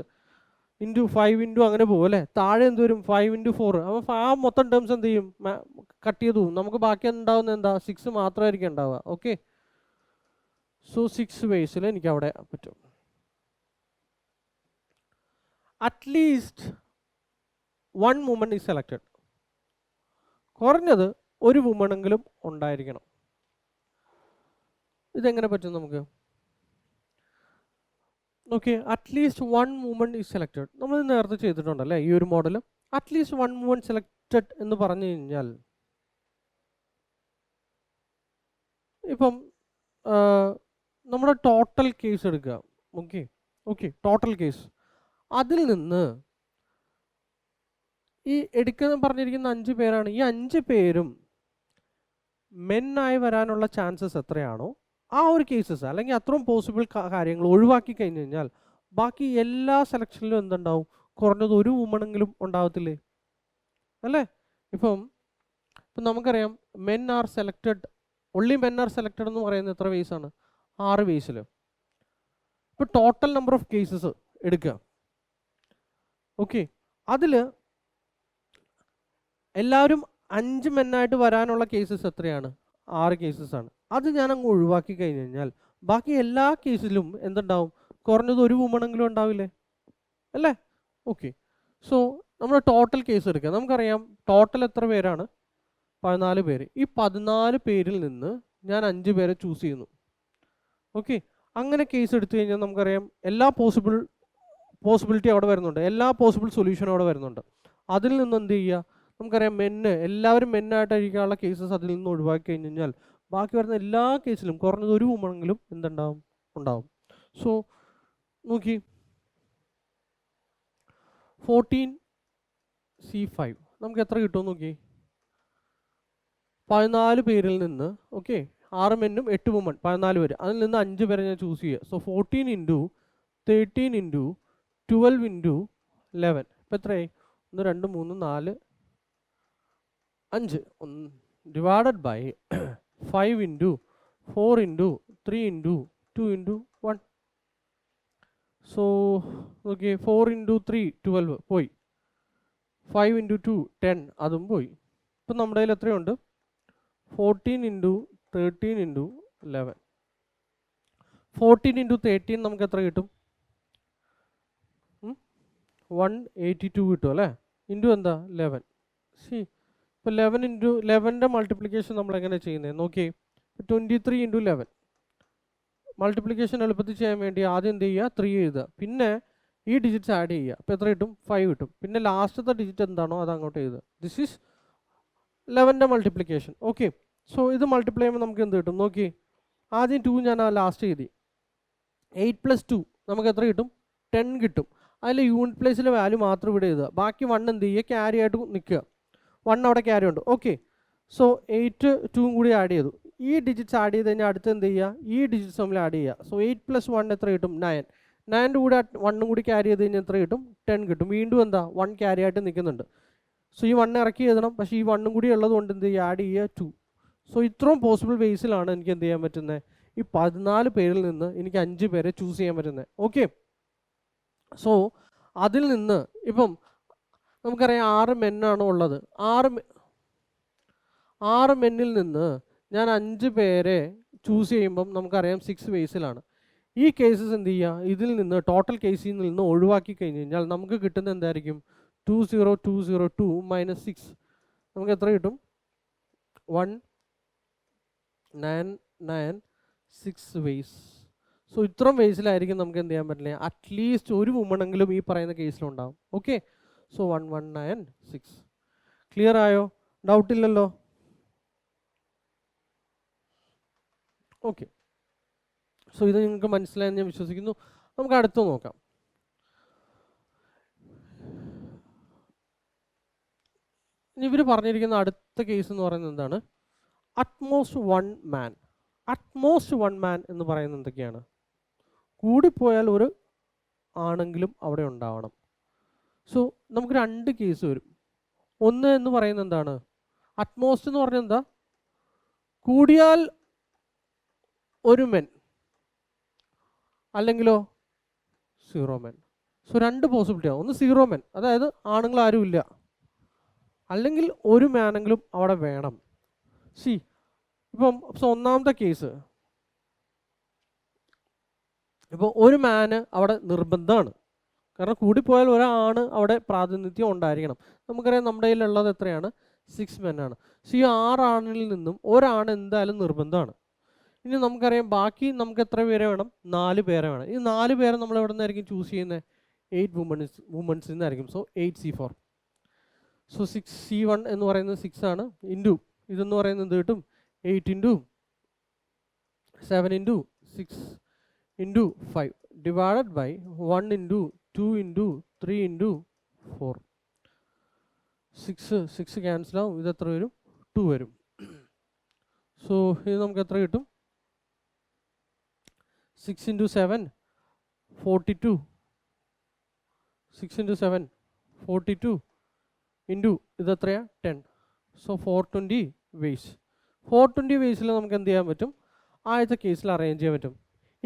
× 5 × അങ്ങനെ പോകും അല്ലേ? താഴെ എന്ത് വരും? 5 × 4. അപ്പോൾ ആ മൊത്തം ടേംസ് എന്ത് ചെയ്യും? കട്ട് ചെയ്ത് പോകും. നമുക്ക് ബാക്കി ഉണ്ടാവുന്നത് എന്താ? 6 മാത്രമായിരിക്കും ഉണ്ടാവുക. ഓക്കെ, സോ 6 വേസിൽ എനിക്ക് അവിടെ പറ്റും. At least 1 woman is selected. കുറഞ്ഞത് ഒരു വുമണെങ്കിലും ഉണ്ടായിരിക്കണം. ഇതെങ്ങനെ പറ്റും നമുക്ക്? Okay, at least 1 woman is selected നമ്മൾ നേരത്തെ ചെയ്തിട്ടുണ്ടല്ലേ ഈ ഒരു മോഡൽ. അറ്റ്ലീസ്റ്റ് 1 വുമൺ സെലക്റ്റഡ് എന്ന് പറഞ്ഞു കഴിഞ്ഞാൽ ഇപ്പം നമ്മുടെ ടോട്ടൽ കേസ് എടുക്കുക. ഓക്കെ, ടോട്ടൽ കേസ്, അതിൽ നിന്ന് ഈ എടുക്കുന്ന പറഞ്ഞിരിക്കുന്ന 5 പേരാണ്. ഈ 5 പേരും മെന്നായി വരാനുള്ള ചാൻസസ് എത്രയാണോ ആ ഒരു കേസസ് അല്ലെങ്കിൽ അത്രയും പോസിബിൾ കാര്യങ്ങൾ ഒഴിവാക്കി കഴിഞ്ഞ് കഴിഞ്ഞാൽ ബാക്കി എല്ലാ സെലക്ഷനിലും എന്തുണ്ടാവും? കുറഞ്ഞത് ഒരു വുമണെങ്കിലും ഉണ്ടാവത്തില്ലേ അല്ലേ? ഇപ്പം നമുക്കറിയാം men are selected, only men are selected എന്ന് പറയുന്നത് എത്ര വേസാണ്? 6 വേസിൽ. ഇപ്പോൾ ടോട്ടൽ നമ്പർ ഓഫ് കേസസ് എടുക്കുക. ഓക്കെ, അതിൽ എല്ലാവരും 5 മെന്നായിട്ട് വരാനുള്ള കേസസ് എത്രയാണ്? 6 കേസസ് ആണ്. അത് ഞാൻ അങ്ങ് ഒഴിവാക്കി കഴിഞ്ഞ് കഴിഞ്ഞാൽ ബാക്കി എല്ലാ കേസിലും എന്തുണ്ടാവും? കുറഞ്ഞത് ഒരു വുമണെങ്കിലും ഉണ്ടാവില്ലേ അല്ലേ? ഓക്കെ, സോ നമ്മൾ ടോട്ടൽ കേസ് എടുക്കുക. നമുക്കറിയാം ടോട്ടൽ എത്ര പേരാണ്? 14 പേര്. ഈ 14 പേരിൽ നിന്ന് ഞാൻ 5 പേരെ ചൂസ് ചെയ്യുന്നു. ഓക്കെ, അങ്ങനെ കേസ് എടുത്തു കഴിഞ്ഞാൽ നമുക്കറിയാം എല്ലാ പോസിബിലിറ്റി അവിടെ വരുന്നുണ്ട്, എല്ലാ പോസിബിൾ സൊല്യൂഷനും അവിടെ വരുന്നുണ്ട്. അതിൽ നിന്ന് എന്ത് ചെയ്യുക? നമുക്കറിയാം എല്ലാവരും മെന്നായിട്ടായിരിക്കാനുള്ള കേസസ് അതിൽ നിന്ന് ഒഴിവാക്കി കഴിഞ്ഞ് കഴിഞ്ഞാൽ ബാക്കി വരുന്ന എല്ലാ കേസിലും കുറഞ്ഞത് ഒരു വുമണെങ്കിലും ഉണ്ടാവും. സോ നോക്കി, 14C5 നമുക്ക് എത്ര കിട്ടും നോക്കി? 14 പേരിൽ നിന്ന്, ഓക്കെ, 6 മെന്നും 8 വുമൺ, 14 പേര്. അതിൽ നിന്ന് 5 പേരെ ഞാൻ ചൂസ് ചെയ്യുക. സോ 14 × 13 × 12 × 11 ഇപ്പം എത്രയായി? 1 2 3 4 5 ഡിവൈഡഡ് ബൈ 5 × 4 × 3 × 2 × 1. സോ ഓക്കെ, 4 × 3 12 പോയി, 5 × 2 10 അതും പോയി. ഇപ്പം നമ്മുടെ കയ്യിൽ എത്രയുണ്ട്? 14 × 13 × 11. 14 × 13 നമുക്ക് എത്ര കിട്ടും? 182 കിട്ടും അല്ലേ? ഇൻറ്റു എന്താ? 11. ഇപ്പോൾ 11 × 11ൻ്റെ മൾട്ടിപ്ലിക്കേഷൻ നമ്മൾ എങ്ങനെ ചെയ്യുന്നത് നോക്കി? 23 × 11 മൾട്ടിപ്ലിക്കേഷൻ എളുപ്പത്തിൽ ചെയ്യാൻ വേണ്ടി ആദ്യം എന്ത് ചെയ്യുക? 3 എഴുതുക, പിന്നെ ഈ ഡിജിറ്റ്സ് ആഡ് ചെയ്യുക. അപ്പോൾ എത്ര കിട്ടും? 5 കിട്ടും. പിന്നെ ലാസ്റ്റത്തെ ഡിജിറ്റ് എന്താണോ അത് അങ്ങോട്ട് എഴുതുക. ദിസ് ഈസ് 11ൻ്റെ മൾട്ടിപ്ലിക്കേഷൻ. ഓക്കെ, സോ ഇത് മൾട്ടിപ്ലൈ ചെയ്യുമ്പോൾ നമുക്ക് എന്ത് കിട്ടും നോക്കി? ആദ്യം 2 ഞാൻ ആ ലാസ്റ്റ് എഴുതി. 8 + 2 നമുക്ക് എത്ര കിട്ടും? 10 കിട്ടും. അതിൽ യൂണിറ്റ് പ്ലേസിലെ വാല്യൂ മാത്രം ഇവിടെ എഴുതുക. ബാക്കി 1 എന്ത് ചെയ്യുക? ക്യാരി ആയിട്ട് നിൽക്കുക. 1 അവിടെ ക്യാരി ഉണ്ട്. ഓക്കെ, സോ 8 2 കൂടി ആഡ് ചെയ്തു. ഈ ഡിജിറ്റ്സ് ആഡ് ചെയ്ത് കഴിഞ്ഞാൽ അടുത്ത് എന്ത് ചെയ്യുക? ഈ ഡിജിറ്റ്സ് തമ്മിൽ ആഡ് ചെയ്യുക. സോ 8 + 1 എത്ര കിട്ടും? 9. 9ൻ്റെ കൂടെ 1 കൂടി ക്യാരി ചെയ്ത് കഴിഞ്ഞാൽ എത്ര കിട്ടും? 10 കിട്ടും. വീണ്ടും എന്താ? 1 ക്യാരി ആയിട്ട് നിൽക്കുന്നുണ്ട്. സോ ഈ 1 ഇറക്കി എഴുതണം, പക്ഷേ ഈ 1 കൂടി ഉള്ളത് കൊണ്ട് എന്ത് ചെയ്യുക? ആഡ് ചെയ്യുക 2. സോ ഇത്രയും പോസിബിൾ വേസിലാണ് എനിക്ക് എന്ത് ചെയ്യാൻ പറ്റുന്നത്? ഈ 14 പേരിൽ നിന്ന് എനിക്ക് 5 പേരെ ചൂസ് ചെയ്യാൻ പറ്റുന്നത്. ഓക്കെ, സോ അതിൽ നിന്ന് ഇപ്പം നമുക്കറിയാം 6 മെന്നാണ് ഉള്ളത്. 6 മെന്നിൽ നിന്ന് ഞാൻ 5 പേരെ ചൂസ് ചെയ്യുമ്പം നമുക്കറിയാം 6 വേസിലാണ്. ഈ കേസസ് എന്ത് ചെയ്യുക, ഇതിൽ നിന്ന് ടോട്ടൽ കേസിൽ നിന്ന് ഒഴിവാക്കി കഴിഞ്ഞ് കഴിഞ്ഞാൽ നമുക്ക് കിട്ടുന്നത് എന്തായിരിക്കും? 20202 മൈനസ് 6 നമുക്ക് എത്ര കിട്ടും? 1996 വേസ്. സോ ഇത്രയും വേസിലായിരിക്കും നമുക്ക് എന്ത് ചെയ്യാൻ പറ്റില്ല, അറ്റ്ലീസ്റ്റ് ഒരു വുമണെങ്കിലും ഈ പറയുന്ന കേസിലുണ്ടാവും. Okay, so 1196. ക്ലിയർ ആയോ? ഡൗട്ട് ഇല്ലല്ലോ? ഓക്കെ, സോ ഇത് നിങ്ങൾക്ക് മനസ്സിലായെന്ന് ഞാൻ വിശ്വസിക്കുന്നു. നമുക്ക് അടുത്ത് നോക്കാം. ഇനി ഇവർ പറഞ്ഞിരിക്കുന്ന അടുത്ത കേസ് എന്ന് പറയുന്നത് എന്താണ്? Utmost 1 man. അറ്റ്മോസ്റ്റ് 1 man എന്ന് പറയുന്നത് എന്തൊക്കെയാണ്? കൂടിപ്പോയാൽ ഒരു ആണെങ്കിലും അവിടെ ഉണ്ടാവണം. സോ നമുക്ക് 2 കേസ് വരും. ഒന്ന് എന്ന് പറയുന്നത് എന്താണ്? അറ്റ്മോസ്റ്റ് എന്ന് പറഞ്ഞാൽ എന്താ? കൂടിയാൽ ഒരു മെൻ, അല്ലെങ്കിലോ 0 men. സോ 2 പോസിബിലിറ്റിയാണ്. ഒന്ന് 0 men, അതായത് ആണുങ്ങൾ ആരും ഇല്ല, അല്ലെങ്കിൽ ഒരു മാനെങ്കിലും അവിടെ വേണം. ഇപ്പം ഒന്നാമത്തെ കേസ്, ഇപ്പോൾ ഒരു മാന് അവിടെ നിർബന്ധമാണ്. കാരണം കൂടിപ്പോയാൽ ഒരാണ് അവിടെ പ്രാതിനിധ്യം ഉണ്ടായിരിക്കണം. നമുക്കറിയാം നമ്മുടെ കയ്യിലുള്ളത് എത്രയാണ്? 6 men ആണ്. ഈ 6 ആണിൽ നിന്നും ഒരാണ് എന്തായാലും നിർബന്ധമാണ്. ഇനി നമുക്കറിയാം ബാക്കി നമുക്ക് എത്ര പേരെ വേണം? 4 പേരെ വേണം. ഈ 4 പേരെ നമ്മൾ എവിടെ നിന്നായിരിക്കും ചൂസ് ചെയ്യുന്നത്? 8 വുമൻസിൽ നിന്നായിരിക്കും. So 8C4. സോ 6C1 എന്ന് പറയുന്നത് 6 ആണ്. ഇൻറ്റു ഇതെന്ന് പറയുന്നത് എന്ത് കിട്ടും? 8 into 7 into 6 into 5 divided by 1 into 2 into 3 into 4. 6 cancel ആവും. ഇത് എത്ര വരും? 2 വരും. സോ ഇത് നമുക്ക് എത്ര കിട്ടും? 6 ഇൻറ്റു 7 42. 6 ഇൻറ്റു 7 42 ഇൻറ്റു ഇത് എത്രയാണ്? 10. So 420 vase. 420 വേസിൽ നമുക്ക് എന്ത് ചെയ്യാൻ പറ്റും? ആദ്യത്തെ കേസിൽ അറേഞ്ച് ചെയ്യാൻ പറ്റും.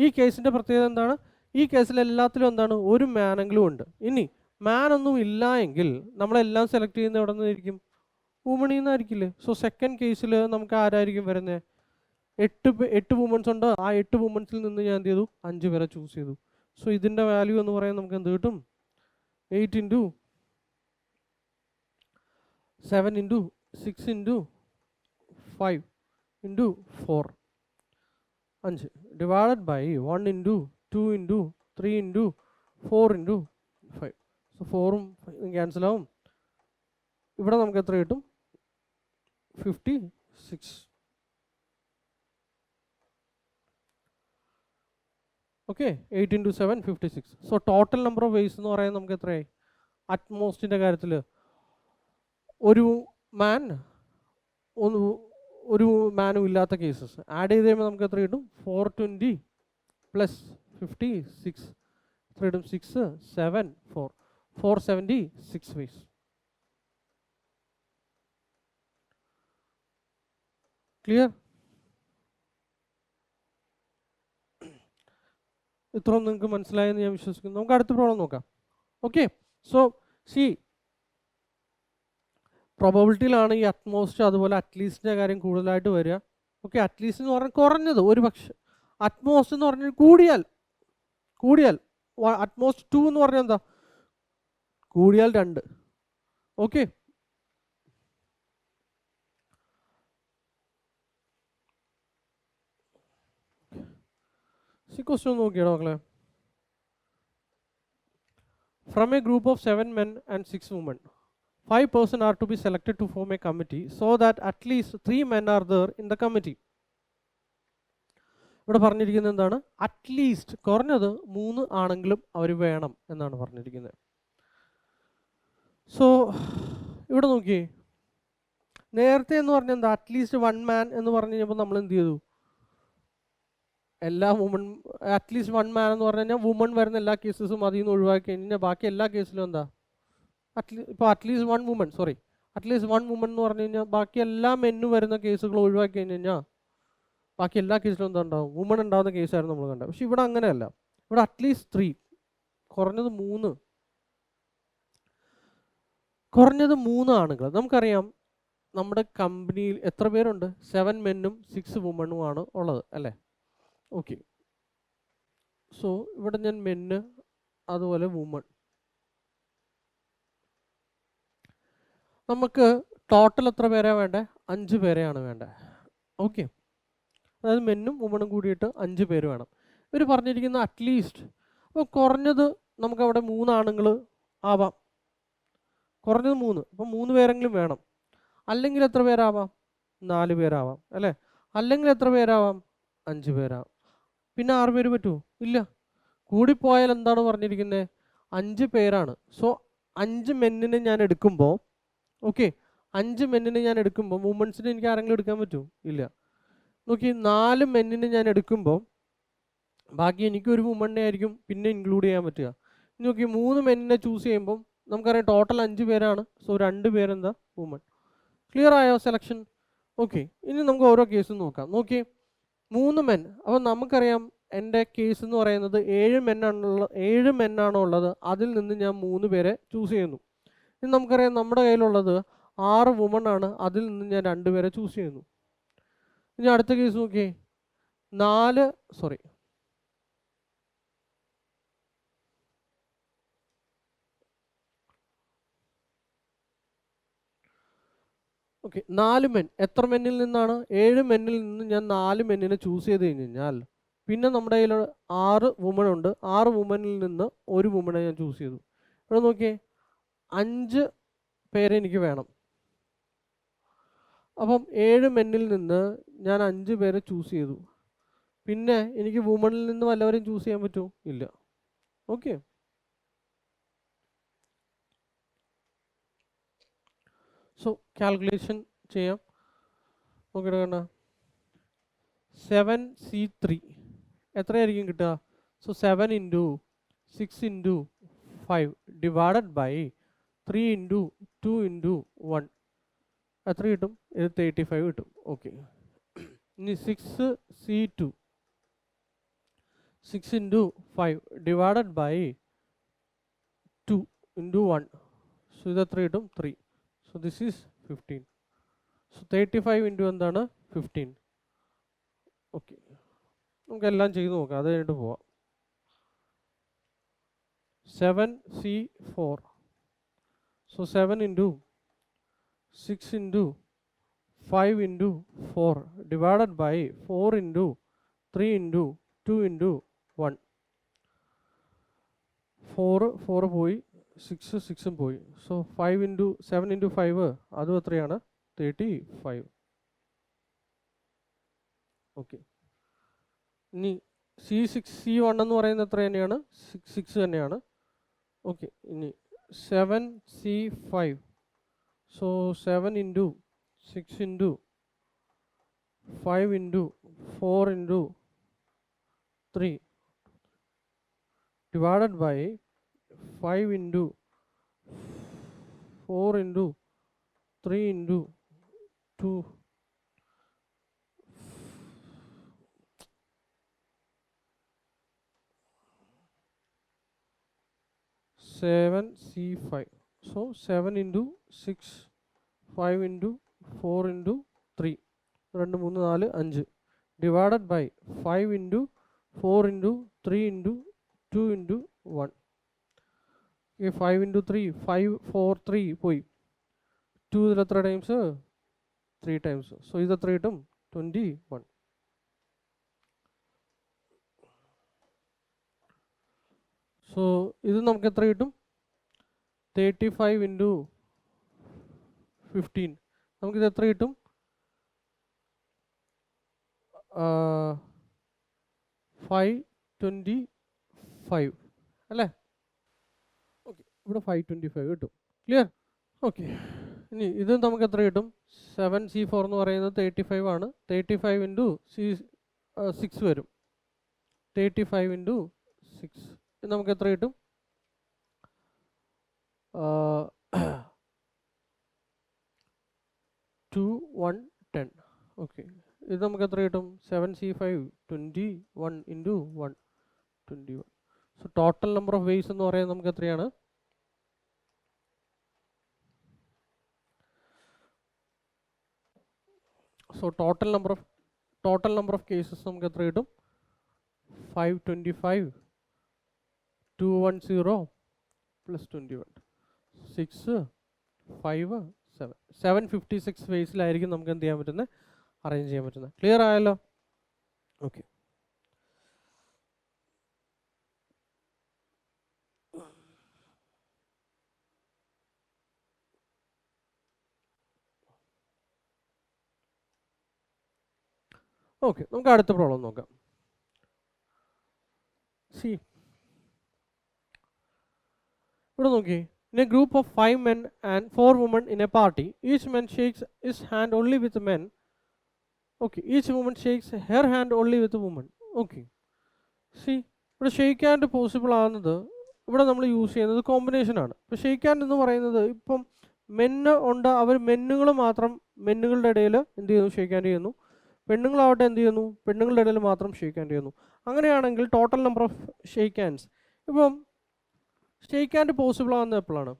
ഈ കേസിൻ്റെ പ്രത്യേകത എന്താണ്? ഈ കേസിൽ എല്ലാത്തിലും എന്താണ്? ഒരു മാനെങ്കിലും ഉണ്ട്. ഇനി മാനൊന്നും ഇല്ല എങ്കിൽ നമ്മളെല്ലാം സെലക്ട് ചെയ്യുന്നത് എവിടെ നിന്നായിരിക്കും? വുമണിൽ നിന്നായിരിക്കില്ലേ? സോ സെക്കൻഡ് കേസിൽ നമുക്ക് ആരായിരിക്കും വരുന്നത്? 8 വുമൻസ് ഉണ്ട്. ആ 8 വുമൻസിൽ നിന്ന് ഞാൻ എന്ത് ചെയ്തു? 5 പേരെ ചൂസ് ചെയ്തു. സോ ഇതിൻ്റെ വാല്യൂ എന്ന് പറയാൻ നമുക്ക് എന്ത് കിട്ടും? 8 into 7 into 6 into 5 into 4 5 divided by 1 into 2 into 3 into 4 into 5. So 4ഉം ക്യാൻസൽ ആവും. ഇവിടെ നമുക്ക് എത്ര കിട്ടും? 56. Okay, 8 into 7 56. So total number of ways എന്ന് പറയുന്നത് നമുക്ക് എത്രയായി? അറ്റ്മോസ്റ്റിൻ്റെ കാര്യത്തിൽ ഒരു മാനും ഇല്ലാത്ത കേസസ് ആഡ് ചെയ്ത് കഴിയുമ്പോൾ നമുക്ക് എത്ര കിട്ടും? 420 പ്ലസ് 56 എത്ര കിട്ടും? 6 7 4 476 വേസ്. ക്ലിയർ? ഇത്രയും നിങ്ങൾക്ക് മനസ്സിലായെന്ന് ഞാൻ വിശ്വസിക്കുന്നു. നമുക്ക് അടുത്ത പ്രോബ്ലം നോക്കാം. ഓക്കെ, സോ പ്രോബബിലിറ്റിയിലാണ് ഈ അറ്റ്മോസ്റ്റ് അതുപോലെ അറ്റ്ലീസ്റ്റിൻ്റെ കാര്യം കൂടുതലായിട്ട് വരിക. ഓക്കെ, അറ്റ്ലീസ്റ്റ് എന്ന് പറഞ്ഞാൽ കുറഞ്ഞത് ഒരു പക്ഷെ, അറ്റ്മോസ്റ്റ് എന്ന് പറഞ്ഞാൽ കൂടിയാൽ അറ്റ്മോസ്റ്റ് 2 എന്ന് പറഞ്ഞാൽ എന്താ? കൂടിയാൽ 2. ഓക്കെ, ക്വസ്റ്റ്യൻ നോക്കിയാണോ മക്കളെ? From A group of 7 men and 6 women, 5 persons are to be selected to form a committee so that at least 3 men are there in the committee. ഇവിടെ പറഞ്ഞിരിക്കുന്നത് എന്താണ്? അറ്റ്ലീസ്റ്റ് കുറഞ്ഞത് 3 ആണെങ്കിലും അവർ വേണം എന്നാണ് പറഞ്ഞിരിക്കുന്നത്. സോ ഇവിടെ നോക്കിയേ, നേരത്തെ എന്ന് പറഞ്ഞാൽ എന്താ? അറ്റ്ലീസ്റ്റ് 1 man എന്ന് പറഞ്ഞു കഴിഞ്ഞപ്പോൾ നമ്മൾ എന്ത് ചെയ്തു? എല്ലാ അറ്റ്ലീസ്റ്റ് 1 man എന്ന് പറഞ്ഞു കഴിഞ്ഞാൽ വുമൺ വരുന്ന എല്ലാ കേസസും അതിൽ നിന്ന് ഒഴിവാക്കി കഴിഞ്ഞാൽ ബാക്കി എല്ലാ കേസിലും എന്താ? ഇപ്പോൾ അറ്റ്ലീസ്റ്റ് 1 woman എന്ന് പറഞ്ഞു കഴിഞ്ഞാൽ ബാക്കി എല്ലാ മെന്നും വരുന്ന കേസുകൾ ഒഴിവാക്കി കഴിഞ്ഞ് കഴിഞ്ഞാൽ ബാക്കി എല്ലാ കേസിലും എന്താ ഉണ്ടാവും? വുമൺ ഉണ്ടാകുന്ന കേസായിരുന്നു നമ്മൾ കണ്ടത്. പക്ഷെ ഇവിടെ അങ്ങനെയല്ല. ഇവിടെ അറ്റ്ലീസ്റ്റ് 3 കുറഞ്ഞത് 3 ആണുങ്ങൾ. നമുക്കറിയാം നമ്മുടെ കമ്പനിയിൽ എത്ര പേരുണ്ട്? 7 മെന്നും 6 വുമണും ആണ് ഉള്ളത് അല്ലേ? ഓക്കെ. സോ ഇവിടെ ഞാൻ മെന്ന് അതുപോലെ വുമൺ. നമുക്ക് ടോട്ടൽ എത്ര പേരെയാണ് വേണ്ടത്? 5 പേരെയാണ് വേണ്ടത്. ഓക്കെ. അതായത് മെന്നും വുമണും കൂടിയിട്ട് 5 പേര് വേണം. ഇവർ പറഞ്ഞിരിക്കുന്ന അറ്റ്ലീസ്റ്റ് അപ്പോൾ കുറഞ്ഞത് നമുക്കവിടെ 3 ആണുങ്ങൾ ആവാം. കുറഞ്ഞത് 3. അപ്പോൾ 3 പേരെങ്കിലും വേണം. അല്ലെങ്കിൽ എത്ര പേരാവാം? 4 പേരാവാം അല്ലേ? അല്ലെങ്കിൽ എത്ര പേരാവാം? 5 പേരാവാം. പിന്നെ 6 പേര് പറ്റുമോ? ഇല്ല. കൂടിപ്പോയാൽ എന്താണ് പറഞ്ഞിരിക്കുന്നത്? 5 പേരാണ്. സോ 5 മെന്നിനെ ഞാൻ എടുക്കുമ്പോൾ, ഓക്കെ, 5 മെന്നിനെ ഞാൻ എടുക്കുമ്പോൾ വുമൺസിനെ എനിക്ക് ആരെങ്കിലും എടുക്കാൻ പറ്റുമോ? ഇല്ല. നോക്കി, 4 മെന്നിനെ ഞാൻ എടുക്കുമ്പോൾ ബാക്കി എനിക്കൊരു വുമണിനെ ആയിരിക്കും പിന്നെ ഇൻക്ലൂഡ് ചെയ്യാൻ പറ്റുക. നോക്കി, 3 മെന്നിനെ ചൂസ് ചെയ്യുമ്പം നമുക്കറിയാം ടോട്ടൽ 5 പേരാണ്. സോ 2 പേരെന്താ? വുമൺ. ക്ലിയർ ആയോ സെലക്ഷൻ? ഓക്കെ. ഇനി നമുക്ക് ഓരോ കേസും നോക്കാം. നോക്കി, 3 മെൻ. അപ്പോൾ നമുക്കറിയാം എൻ്റെ കേസ് എന്ന് പറയുന്നത് 7 മെന്നാണോ ഉള്ളത്. അതിൽ നിന്ന് ഞാൻ 3 പേരെ ചൂസ് ചെയ്യുന്നു. ഇനി നമുക്കറിയാം നമ്മുടെ കയ്യിലുള്ളത് 6 വുമൺ ആണ്. അതിൽ നിന്ന് ഞാൻ 2 പേരെ ചൂസ് ചെയ്യുന്നു. ഇനി അടുത്ത കേസ് നോക്കിയേ. 4 മെൻ. എത്ര മെന്നിൽ നിന്നാണ്? 7 മെന്നിൽ നിന്ന് ഞാൻ 4 മെന്നിനെ ചൂസ് ചെയ്ത് കഴിഞ്ഞാൽ പിന്നെ നമ്മുടെ കയ്യിൽ 6 വുമൺ ഉണ്ട്. 6 വുമണിൽ നിന്ന് ഒരു വുമണെ ഞാൻ ചൂസ് ചെയ്തു. ഇവിടെ നോക്കിയേ, 5 പേരെ എനിക്ക് വേണം. അപ്പം 7 മെന്നിൽ നിന്ന് ഞാൻ 5 പേരെ ചൂസ് ചെയ്തു. പിന്നെ എനിക്ക് വുമണിൽ നിന്ന് വല്ലവരെയും ചൂസ് ചെയ്യാൻ പറ്റുമോ? ഇല്ല. ഓക്കെ. സോ കാൽക്കുലേഷൻ ചെയ്യാം. നോക്കിയിട്ട് കണ്ട 7C3 എത്രയായിരിക്കും കിട്ടുക? സോ 7 × 6 × 5 ഡിവൈഡഡ് ബൈ 3 × 2 × 1 എത്ര കിട്ടും? ഇത് 35 കിട്ടും. ഓക്കെ. ഇനി 6C2 6 × 5 ഡിവൈഡഡ് ബൈ 2 × 1. സോ ഇത് എത്ര കിട്ടും? 3. So this is 15. സോ 35 × എന്താണ്? 15. ഓക്കെ. നമുക്കെല്ലാം ചെയ്ത് നോക്കാം, അത് കഴിഞ്ഞിട്ട് പോവാം. 7C4. So 7 × 6 × 5 × 4 divided by 4 × 3 × 2 × 1. 4 പോയി, 6 പോയി. സോ 7 × 5 അതും എത്രയാണ്? 35. ഓക്കെ. ഇനി C1 എന്ന് പറയുന്നത് എത്ര തന്നെയാണ്? 6 തന്നെയാണ്. ഓക്കെ. ഇനി 7C5. So 7 × 6 × 5 × 4 × 3 divided by 5 × 4 × 3 × 2. 7C5. So 7 × 6, 5 × 4 × 3 2 3 4 5 divided by 5 × 4 × 3 × 2 × 1. Okay, 5 × 3 5 4 3 പോയി. 2 ഇതിൽ എത്ര ടൈംസ്? 3 ടൈംസ്. സോ ഇത് എത്ര കിട്ടും? 21. സോ ഇത് നമുക്ക് എത്ര കിട്ടും? 35 × 15. നമുക്കിത് എത്ര കിട്ടും? 525 അല്ലേ? ഓക്കെ. ഇവിടെ 525 കിട്ടും. ക്ലിയർ? ഓക്കെ. ഇനി ഇത് നമുക്ക് എത്ര കിട്ടും? 7C4 എന്ന് പറയുന്നത് 35 ആണ്. 35 × 6 വരും. 35 × 6 നമുക്ക് എത്ര കിട്ടും? 2 1 10. ഓക്കെ. ഇത് നമുക്ക് എത്ര കിട്ടും? 7C5 21 × 1 21. So total number of ways എന്ന് പറയുന്നത് നമുക്ക് എത്രയാണ്? So total number of cases നമുക്ക് എത്ര കിട്ടും? 525 210 പ്ലസ് 21 6 5 7 756 വേസിലായിരിക്കും നമുക്ക് എന്ത് ചെയ്യാൻ പറ്റുന്നത്? അറേഞ്ച് ചെയ്യാൻ പറ്റുന്നത്. ക്ലിയർ ആയല്ലോ? ഓക്കെ. ഓക്കെ, നമുക്ക് അടുത്ത പ്രോബ്ലം നോക്കാം. സി ഇവിടെ നോക്കി. In a group of 5 men and 4 women in a party, each man shakes his hand only with men. Okay, each woman shakes her hand only with a woman. Okay. See, ഇവിടെ shake hand possible ആകുന്നത് ഇവിടെ നമ്മൾ use ചെയ്യുന്നത് combination ആണ്. ഇപ്പോൾ shake hand എന്ന് പറയുന്നത് ഇപ്പം മെന്ന് ഉണ്ട്, അവർ മെന്നുകൾ മാത്രം മെന്നുകളുടെ ഇടയിൽ എന്ത് ചെയ്യുന്നു? ഷെയ്ക്ക് ഹാൻഡ് ചെയ്യുന്നു. പെണ്ണുങ്ങളാവട്ടെ എന്ത് ചെയ്യുന്നു? പെണ്ണുങ്ങളുടെ ഇടയിൽ മാത്രം ഷെയ്ക്ക് ഹാൻഡ് ചെയ്യുന്നു. അങ്ങനെയാണെങ്കിൽ total number of shake hands, ഇപ്പം ഷെയ്ക്ക് ഹാൻഡ് പോസിബിൾ ആകുന്നത് എപ്പോഴാണ്?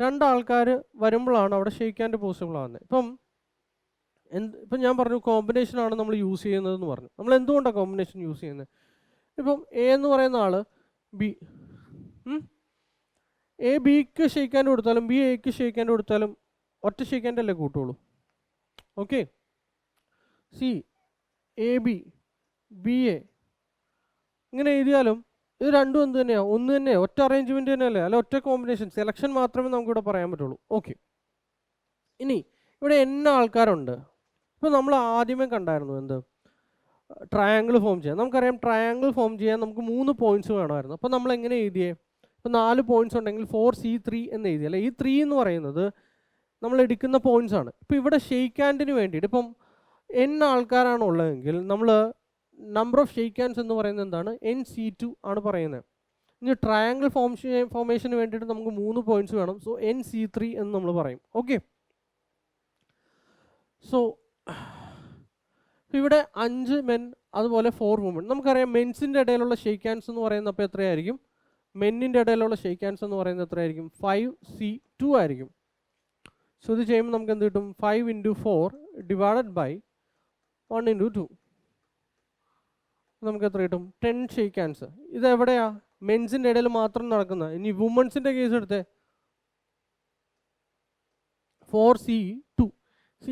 രണ്ടാൾക്കാർ വരുമ്പോഴാണ് അവിടെ ഷെയ്ക്ക് ഹാൻഡ് പോസിബിൾ ആകുന്നത്. ഇപ്പം ഞാൻ പറഞ്ഞു കോമ്പിനേഷനാണ് നമ്മൾ യൂസ് ചെയ്യുന്നതെന്ന് പറഞ്ഞു. നമ്മൾ എന്തുകൊണ്ടാണ് കോമ്പിനേഷൻ യൂസ് ചെയ്യുന്നത്? ഇപ്പം എ എന്ന് പറയുന്ന ആൾ ബി, എ ബിക്ക് ഷെയ്ക്ക് ഹാൻഡ് കൊടുത്താലും ബി എക്ക് ഷെയ്ക്ക് ഹാൻഡ് കൊടുത്താലും ഒറ്റ ഷെയ്ക്ക് ഹാൻഡ് അല്ലേ കൂട്ടുള്ളൂ. Okay. C A B B A ഇങ്ങനെ എഴുതിയാലും ഇത് രണ്ടും എന്ത് തന്നെയാണ്? ഒന്ന് തന്നെയാണ്, ഒറ്റ അറേഞ്ച്മെൻറ്റ് തന്നെയല്ലേ, അല്ല ഒറ്റ കോമ്പിനേഷൻ, സെലക്ഷൻ മാത്രമേ നമുക്കിവിടെ പറയാൻ പറ്റുള്ളൂ. ഓക്കെ. ഇനി ഇവിടെ എന്ന ആൾക്കാരുണ്ട്. ഇപ്പോൾ നമ്മൾ ആദ്യമേ കണ്ടായിരുന്നു എന്ത്? ട്രയാങ്കിൾ ഫോം ചെയ്യാൻ. നമുക്കറിയാം ട്രയാങ്കിൾ ഫോം ചെയ്യാൻ നമുക്ക് 3 പോയിന്റ്സ് വേണമായിരുന്നു. അപ്പോൾ നമ്മൾ എങ്ങനെ എഴുതിയേ? ഇപ്പോൾ 4 പോയിന്റ്സ് ഉണ്ടെങ്കിൽ 4C3 എന്ന് എഴുതി അല്ലേ. ഈ 3 എന്ന് പറയുന്നത് നമ്മൾ എടുക്കുന്ന പോയിന്റ്സ് ആണ്. ഇപ്പോൾ ഇവിടെ ഷെയ്ക്ക് ഹാൻഡിന് വേണ്ടിയിട്ട് ഇപ്പം n ആൾക്കാരാണ് ഉള്ളതെങ്കിൽ നമ്മൾ നമ്പർ ഓഫ് ഷെയ്ക്ക് ഹാൻഡ്സ് എന്ന് പറയുന്നത് എന്താണ്? NC2 ആണ് പറയുന്നത്. ഇനി ട്രയാങ്കിൾ ഫോർമേഷന് വേണ്ടിയിട്ട് നമുക്ക് 3 പോയിന്റ്സ് വേണം. സോ NC3 എന്ന് നമ്മൾ പറയും. ഓക്കെ. സോ ഇവിടെ 5 മെൻ അതുപോലെ 4 വുമൺ. നമുക്കറിയാം മെൻസിൻ്റെ ഇടയിലുള്ള ഷെയ്ക്ക് ഹാൻഡ്സ് എന്ന് പറയുന്നത് അപ്പോൾ എത്രയായിരിക്കും? മെന്നിൻ്റെ ഇടയിലുള്ള ഷെയ്ക്ക് ഹാൻഡ്സ് എന്ന് പറയുന്നത് എത്രയായിരിക്കും? 5C2 ആയിരിക്കും. സോ ഇത് ചെയ്യുമ്പോൾ നമുക്ക് എന്ത് കിട്ടും? 5 × 4 ഡിവൈഡഡ് ബൈ 1 × 2 നമുക്ക് എത്ര കിട്ടും? 10 ഷെയ്ക്ക് ഹാൻഡ്സ്. ഇത് എവിടെയാ? മെൻസിൻ്റെ ഇടയിൽ മാത്രം നടക്കുന്ന. ഇനി വുമൺസിൻ്റെ കേസ് എടുത്തേ, 4C2.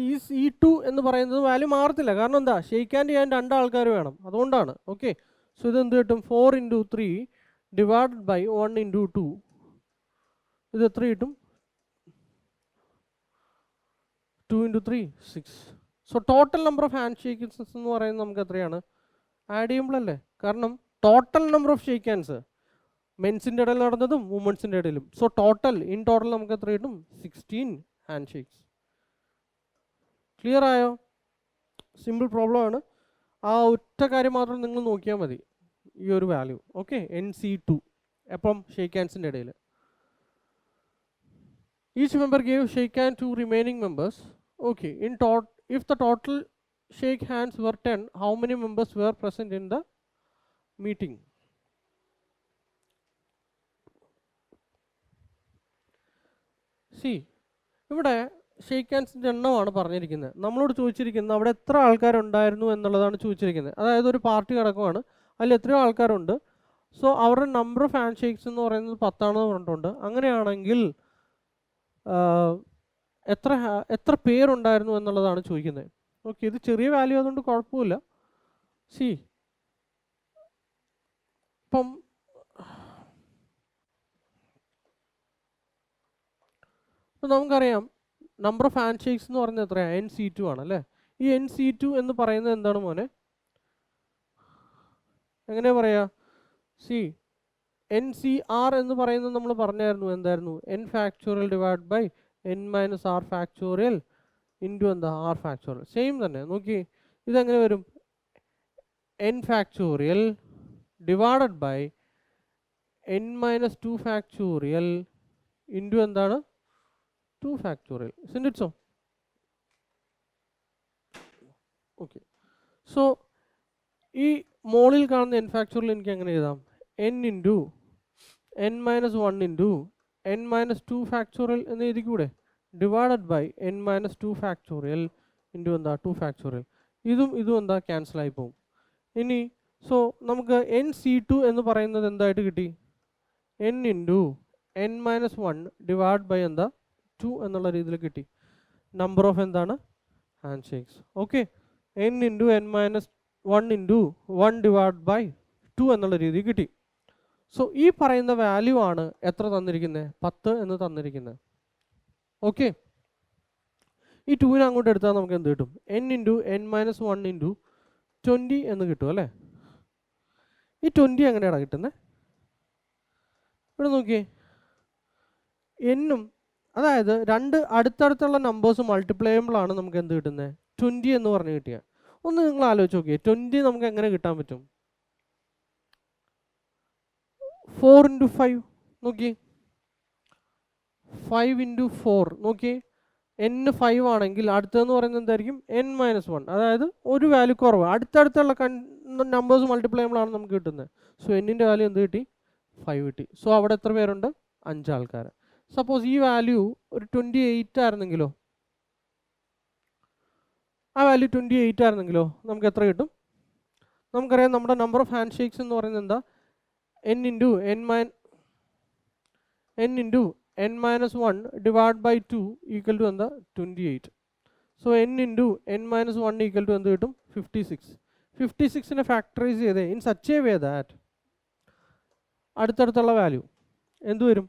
ഈ C2 എന്ന് പറയുന്നത് വാല്യൂ മാറത്തില്ല. കാരണം എന്താ? ഷെയ്ക്ക് ഹാൻഡ് ചെയ്യാൻ 2 ആൾക്കാർ വേണം, അതുകൊണ്ടാണ്. ഓക്കെ. സോ ഇത് എന്ത് കിട്ടും? 4 × 3 ഡിവൈഡഡ് ബൈ 1 × 2. ഇത് എത്ര കിട്ടും? 2 × 3 6. So total number of hand shakes എന്ന് പറയുന്നത് നമുക്ക് എത്രയാണ്? ആഡ് ചെയ്യുമ്പോഴല്ലേ. കാരണം total number of shake hands മെൻസിൻ്റെ ഇടയിൽ നടന്നതും വുമൻസിൻ്റെ ഇടയിലും. സോ ഇൻ ടോട്ടൽ നമുക്ക് എത്ര കിട്ടും? 16 ഹാൻഡ് ഷേക്സ്. ക്ലിയർ ആയോ? സിമ്പിൾ പ്രോബ്ലം ആണ്. ആ ഒറ്റ കാര്യം മാത്രം നിങ്ങൾ നോക്കിയാൽ മതി, ഈ ഒരു വാല്യൂ. ഓക്കെ. NC2 എപ്പം? ഷേക്ക് ഹാൻഡ്സിൻ്റെ ഇടയിൽ. Each member gave shake hand to remaining members. Okay. If the total shake hands were 10, how many members were present in the meeting? See, ഇവിടെ ഷേക്ക് ഹാൻഡ്സിൻ്റെ എണ്ണമാണ് പറഞ്ഞിരിക്കുന്നത്. നമ്മളോട് ചോദിച്ചിരിക്കുന്നത് അവിടെ എത്ര ആൾക്കാരുണ്ടായിരുന്നു എന്നുള്ളതാണ് ചോദിച്ചിരിക്കുന്നത്. അതായത് ഒരു പാർട്ടി നടക്കുവാണ്, അതിൽ എത്രയോ ആൾക്കാരുണ്ട്. സോ അവരുടെ നമ്പർ ഓഫ് ഹാൻഡ് ഷേക്സ് എന്ന് പറയുന്നത് 10 ആണെന്ന് പറഞ്ഞിട്ടുണ്ട്. അങ്ങനെയാണെങ്കിൽ എത്ര പേരുണ്ടായിരുന്നു എന്നുള്ളതാണ് ചോദിക്കുന്നത്. ഓക്കെ. ഇത് ചെറിയ വാല്യൂ ആയതുകൊണ്ട് കുഴപ്പമില്ല. സി ഇപ്പം നമുക്കറിയാം നമ്പർ ഓഫ് ഹാൻഡ് ഷേക്സ് എന്ന് പറയുന്നത് എത്രയാണ്? NC2 ആണ് അല്ലേ. ഈ NC2 എന്ന് പറയുന്നത് എന്താണ് മോനെ? എങ്ങനെയാ പറയാ? സി NCR എന്ന് പറയുന്നത് നമ്മൾ പറഞ്ഞായിരുന്നു എന്തായിരുന്നു? n factorial divide by n minus r factorial into എന്താ? r factorial. സെയിം തന്നെ. നോക്കി ഇതെങ്ങനെ വരും? n factorial divided by n minus 2 factorial into എന്താണ്? 2 factorial. Isn't it so? Okay. So ഈ മോളിൽ കാണുന്ന n ഫാക്ടോറിയൽ എനിക്ക് എങ്ങനെ എഴുതാം? N into N minus 1 into N minus 2 factorial എന്ന് എഴുതിക്കൂടെ, divided by N minus 2 factorial into എന്താ 2 ഫാക്ടോറിയൽ. ഇതും എന്താ ക്യാൻസലായി പോകും. ഇനി സോ നമുക്ക് എൻ സി 2 എന്ന് പറയുന്നത് എന്തായിട്ട് കിട്ടി, N into N minus 1 divide by എന്താ 2 എന്നുള്ള രീതിയിൽ കിട്ടി. നമ്പർ ഓഫ് എന്താണ് hand shakes. Okay, N into N minus 1 into 1 divide by 2 എന്നുള്ള രീതി കിട്ടി. സോ ഈ പറയുന്ന വാല്യൂ ആണ് എത്ര തന്നിരിക്കുന്നത്, 10 എന്ന് തന്നിരിക്കുന്നത്. ഓക്കെ, ഈ 2നെ അങ്ങോട്ട് എടുത്താൽ നമുക്ക് എന്ത് കിട്ടും, N into N minus 1 into 20 എന്ന് കിട്ടും അല്ലേ. ഈ 20 എങ്ങനെയാണ് കിട്ടുന്നത്, ഇവിടെ നോക്കിയേ, എന്നും അതായത് രണ്ട് അടുത്തടുത്തുള്ള നമ്പേഴ്സ് മൾട്ടിപ്ലയബിൾ ആണ് നമുക്ക് എന്ത് കിട്ടുന്നത്, 20 എന്ന് പറഞ്ഞ് കിട്ടിയ. ഒന്ന് നിങ്ങൾ ആലോചിച്ച് നോക്കിയേ, 20 നമുക്ക് എങ്ങനെ കിട്ടാൻ പറ്റും, 4 ഇൻറ്റു 5 നോക്കിയേ, 5 ഇൻറ്റു 4 നോക്കിയേ, n 5 ആണെങ്കിൽ അടുത്തതെന്ന് പറയുന്നത് എന്തായിരിക്കും, n മൈനസ് 1, അതായത് ഒരു വാല്യൂ കുറവ്, അടുത്തടുത്തുള്ള നമ്പേഴ്സ് മൾട്ടിപ്ലയബിൾ ആണ് നമുക്ക് കിട്ടുന്നത്. സോ എന്നിൻ്റെ വാല്യൂ എന്ത് കിട്ടി, 5 കിട്ടി. സോ അവിടെ എത്ര പേരുണ്ട്, 5 ആൾക്കാർ. സപ്പോസ് ഈ വാല്യൂ ഒരു 28 ആയിരുന്നെങ്കിലോ, ആ വാല്യൂ 28 ആയിരുന്നെങ്കിലോ നമുക്ക് എത്ര കിട്ടും, നമുക്കറിയാം നമ്മുടെ നമ്പർ ഓഫ് ഹാൻഡ് ഷേക്സ് എന്ന് പറയുന്നത് എന്താ, n into n minus 1 divide by 2 equal to എന്താ 28. So n into n minus 1 equal to എന്ത് കിട്ടും, 56. 56നെ ഫാക്ടറൈസ് ചെയ്തേ in such a way that അടുത്തടുത്തുള്ള വാല്യൂ എന്ത് വരും,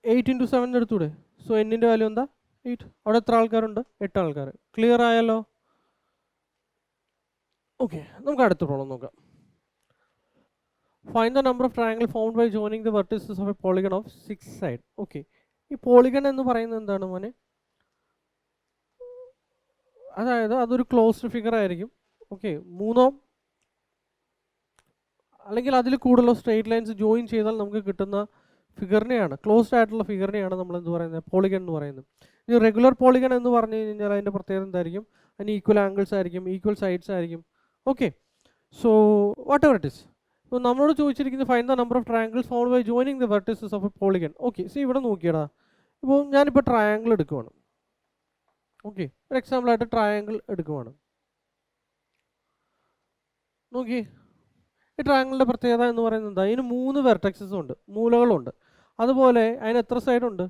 8 ഇൻറ്റു 7 എടുത്തൂടെ. സോ എന്നിൻ്റെ വാല്യൂ എന്താ 8. അവിടെ എത്ര ആൾക്കാരുണ്ട്, 8 ആൾക്കാർ. ക്ലിയർ ആയല്ലോ. ഓക്കെ, നമുക്ക് അടുത്ത പ്രോബ്ലം നോക്കാം. Find the number of triangles formed by joining the vertices of a polygon of 6 sides. Okay, ഈ പോളിഗൺ എന്ന് പറയുന്നത് എന്താണ് മോനെ, അതായത് അതൊരു ക്ലോസ്ഡ് ഫിഗർ ആയിരിക്കും. ഓക്കെ, മൂന്നോ അല്ലെങ്കിൽ അതിൽ കൂടുതലോ സ്ട്രെയിറ്റ് ലൈൻസ് ജോയിൻ ചെയ്താൽ നമുക്ക് കിട്ടുന്ന ഫിഗറിനെയാണ്, ക്ലോസ്ഡ് ആയിട്ടുള്ള ഫിഗറിനെയാണ് നമ്മൾ എന്ത് പറയുന്നത്, പോളിഗൺ എന്ന് പറയുന്നത്. ഈ റെഗുലർ പോളിഗൺ എന്ന് പറഞ്ഞു കഴിഞ്ഞാൽ അതിൻ്റെ പ്രത്യേകത എന്തായിരിക്കും, അതിന് ഈക്വൽ ആംഗിൾസ് ആയിരിക്കും, ഈക്വൽ സൈഡ്സ് ആയിരിക്കും. Okay, so whatever it is. ഇപ്പോൾ നമ്മളോട് ചോദിച്ചിരിക്കുന്നത് find the number of triangles formed by joining the vertices of a polygon. Okay, see ഇവിടെ നോക്കിയടാ, ഇപ്പോൾ ഞാനിപ്പോൾ ട്രയാങ്കിൾ എടുക്കുവാണ്. ഓക്കെ, ഒരു എക്സാമ്പിളായിട്ട് ട്രയാങ്കിൾ എടുക്കുവാണ്. നോക്കി, ഈ ട്രയാങ്കിളിൻ്റെ പ്രത്യേകത എന്ന് പറയുന്നത് എന്താ, ഇതിന് 3 വെർട്ടക്സസ് ഉണ്ട്, മൂലകളുണ്ട്. അതുപോലെ അതിന് എത്ര സൈഡുണ്ട്,